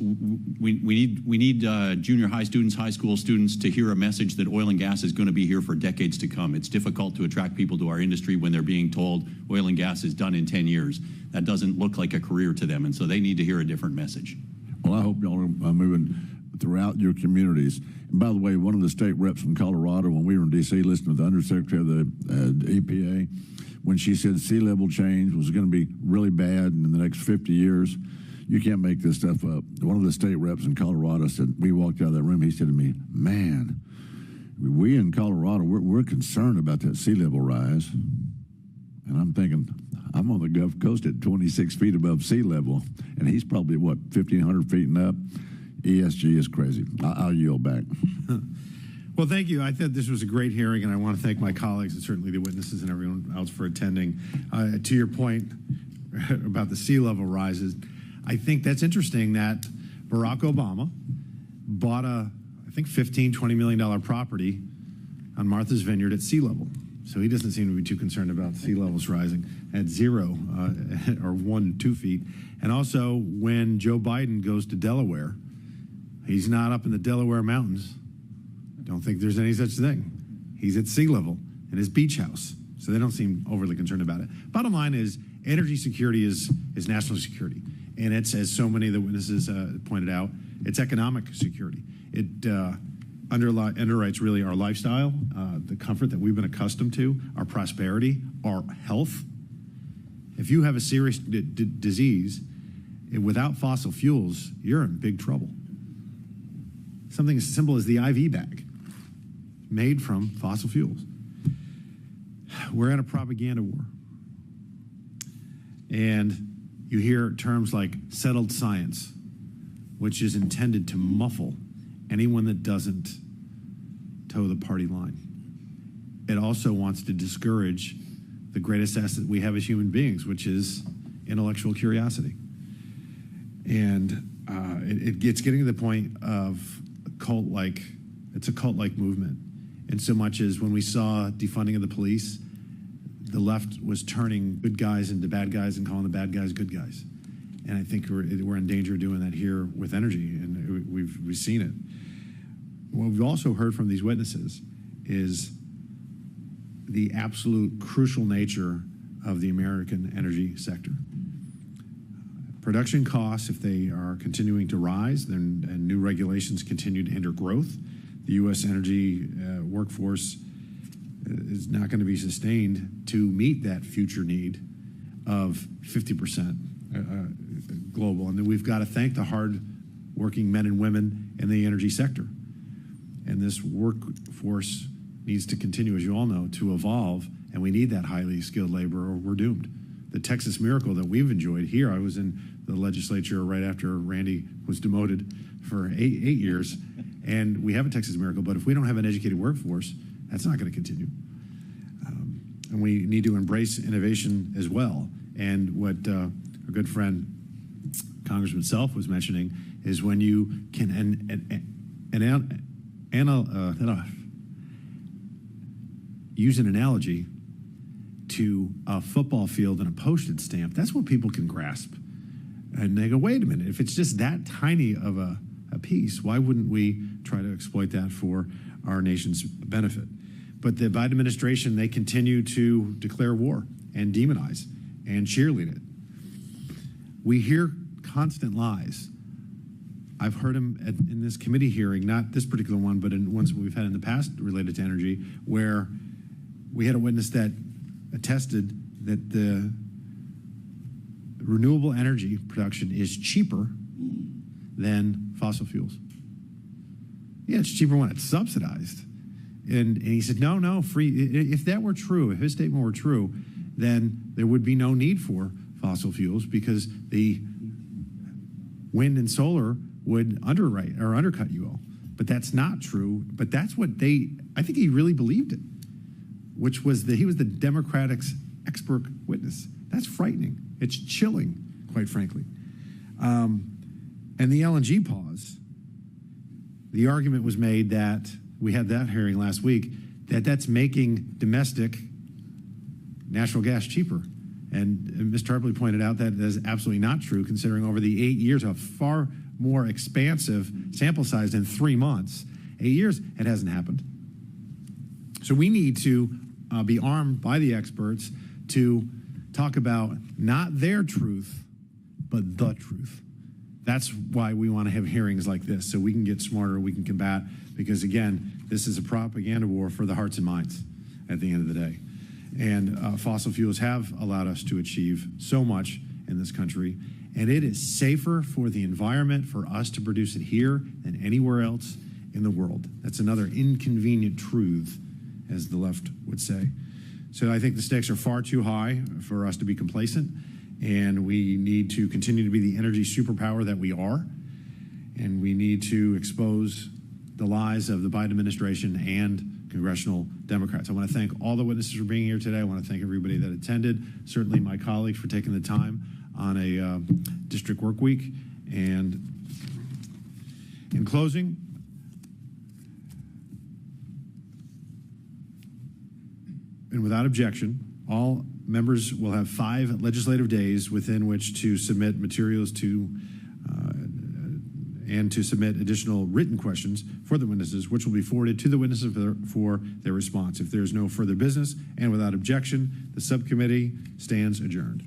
[SPEAKER 3] we need junior high students, high school students to hear a message that oil and gas is going to be here for decades to come. It's difficult to attract people to our industry when they're being told oil and gas is done in 10 years. That doesn't look like a career to them, and so they need to hear a different message.
[SPEAKER 6] Well, I hope y'all are moving throughout your communities. And by the way, one of the state reps from Colorado, when we were in D.C., listening to the Undersecretary of the EPA, when she said sea level change was going to be really bad in the next 50 years, you can't make this stuff up. One of the state reps in Colorado said, we walked out of that room, he said to me, man, we in Colorado, we're concerned about that sea level rise. And I'm thinking, I'm on the Gulf Coast at 26 feet above sea level, and he's probably, 1,500 feet and up? ESG is crazy. I'll yield back.
[SPEAKER 1] Well, thank you. I thought this was a great hearing, and I want to thank my colleagues and certainly the witnesses and everyone else for attending. To your point about the sea level rises, I think that's interesting that Barack Obama bought I think $15-20 million property on Martha's Vineyard at sea level. So he doesn't seem to be too concerned about sea levels rising at 0 or 1-2 feet. And also, when Joe Biden goes to Delaware, he's not up in the Delaware mountains. I don't think there's any such thing. He's at sea level in his beach house. So they don't seem overly concerned about it. Bottom line is energy security is national security. And it's, as so many of the witnesses pointed out, it's economic security. It underwrites really our lifestyle, the comfort that we've been accustomed to, our prosperity, our health. If you have a serious disease, without fossil fuels, you're in big trouble. Something as simple as the IV bag, made from fossil fuels. We're in a propaganda war. And you hear terms like settled science, which is intended to muffle anyone that doesn't toe the party line. It also wants to discourage the greatest asset we have as human beings, which is intellectual curiosity. And it's getting to the point of it's a cult-like movement. In so much as when we saw defunding of the police, the left was turning good guys into bad guys and calling the bad guys good guys. And I think we're in danger of doing that here with energy, and we've seen it. What we've also heard from these witnesses is the absolute crucial nature of the American energy sector. Production costs, if they are continuing to rise, then and new regulations continue to hinder growth, the U.S. energy workforce is not going to be sustained to meet that future need of 50% global. And then we've got to thank the hard-working men and women in the energy sector. And this workforce needs to continue, as you all know, to evolve, and we need that highly skilled labor or we're doomed. The Texas miracle that we've enjoyed here, I was in the legislature right after Randy was demoted for eight years, and we have a Texas miracle, but if we don't have an educated workforce, that's not going to continue. And we need to embrace innovation as well. And what our good friend Congressman Self was mentioning is when you can use an analogy to a football field and a postage stamp, that's what people can grasp. And they go, wait a minute, if it's just that tiny of a piece, why wouldn't we try to exploit that for our nation's benefit? But the Biden administration, they continue to declare war and demonize and cheerlead it. We hear constant lies. I've heard them in this committee hearing, not this particular one, but in ones we've had in the past related to energy, where we had a witness that attested that the renewable energy production is cheaper than fossil fuels. Yeah, it's cheaper when it's subsidized. And he said, no, free. If that were true, if his statement were true, then there would be no need for fossil fuels because the wind and solar would undercut you all. but that's not true. But that's what I think he really believed it, which was that he was the Democrats' expert witness. That's frightening. It's chilling, quite frankly. And the LNG pause, the argument was made that, we had that hearing last week, that's making domestic natural gas cheaper. And Ms. Tarpley pointed out that is absolutely not true, considering over the 8 years, a far more expansive sample size than 3 months. 8 years, it hasn't happened. So we need to be armed by the experts to talk about not their truth, but the truth. That's why we want to have hearings like this, so we can get smarter, we can combat, because again, this is a propaganda war for the hearts and minds at the end of the day. And fossil fuels have allowed us to achieve so much in this country, and it is safer for the environment for us to produce it here than anywhere else in the world. That's another inconvenient truth, as the left would say. So I think the stakes are far too high for us to be complacent, and we need to continue to be the energy superpower that we are, and we need to expose the lies of the Biden administration and congressional Democrats. I want to thank all the witnesses for being here today. I want to thank everybody that attended, certainly my colleagues for taking the time on a district work week. And in closing, and without objection, all members will have 5 legislative days within which to submit materials to and to submit additional written questions for the witnesses, which will be forwarded to the witnesses for their response. If there is no further business and without objection, the subcommittee stands adjourned.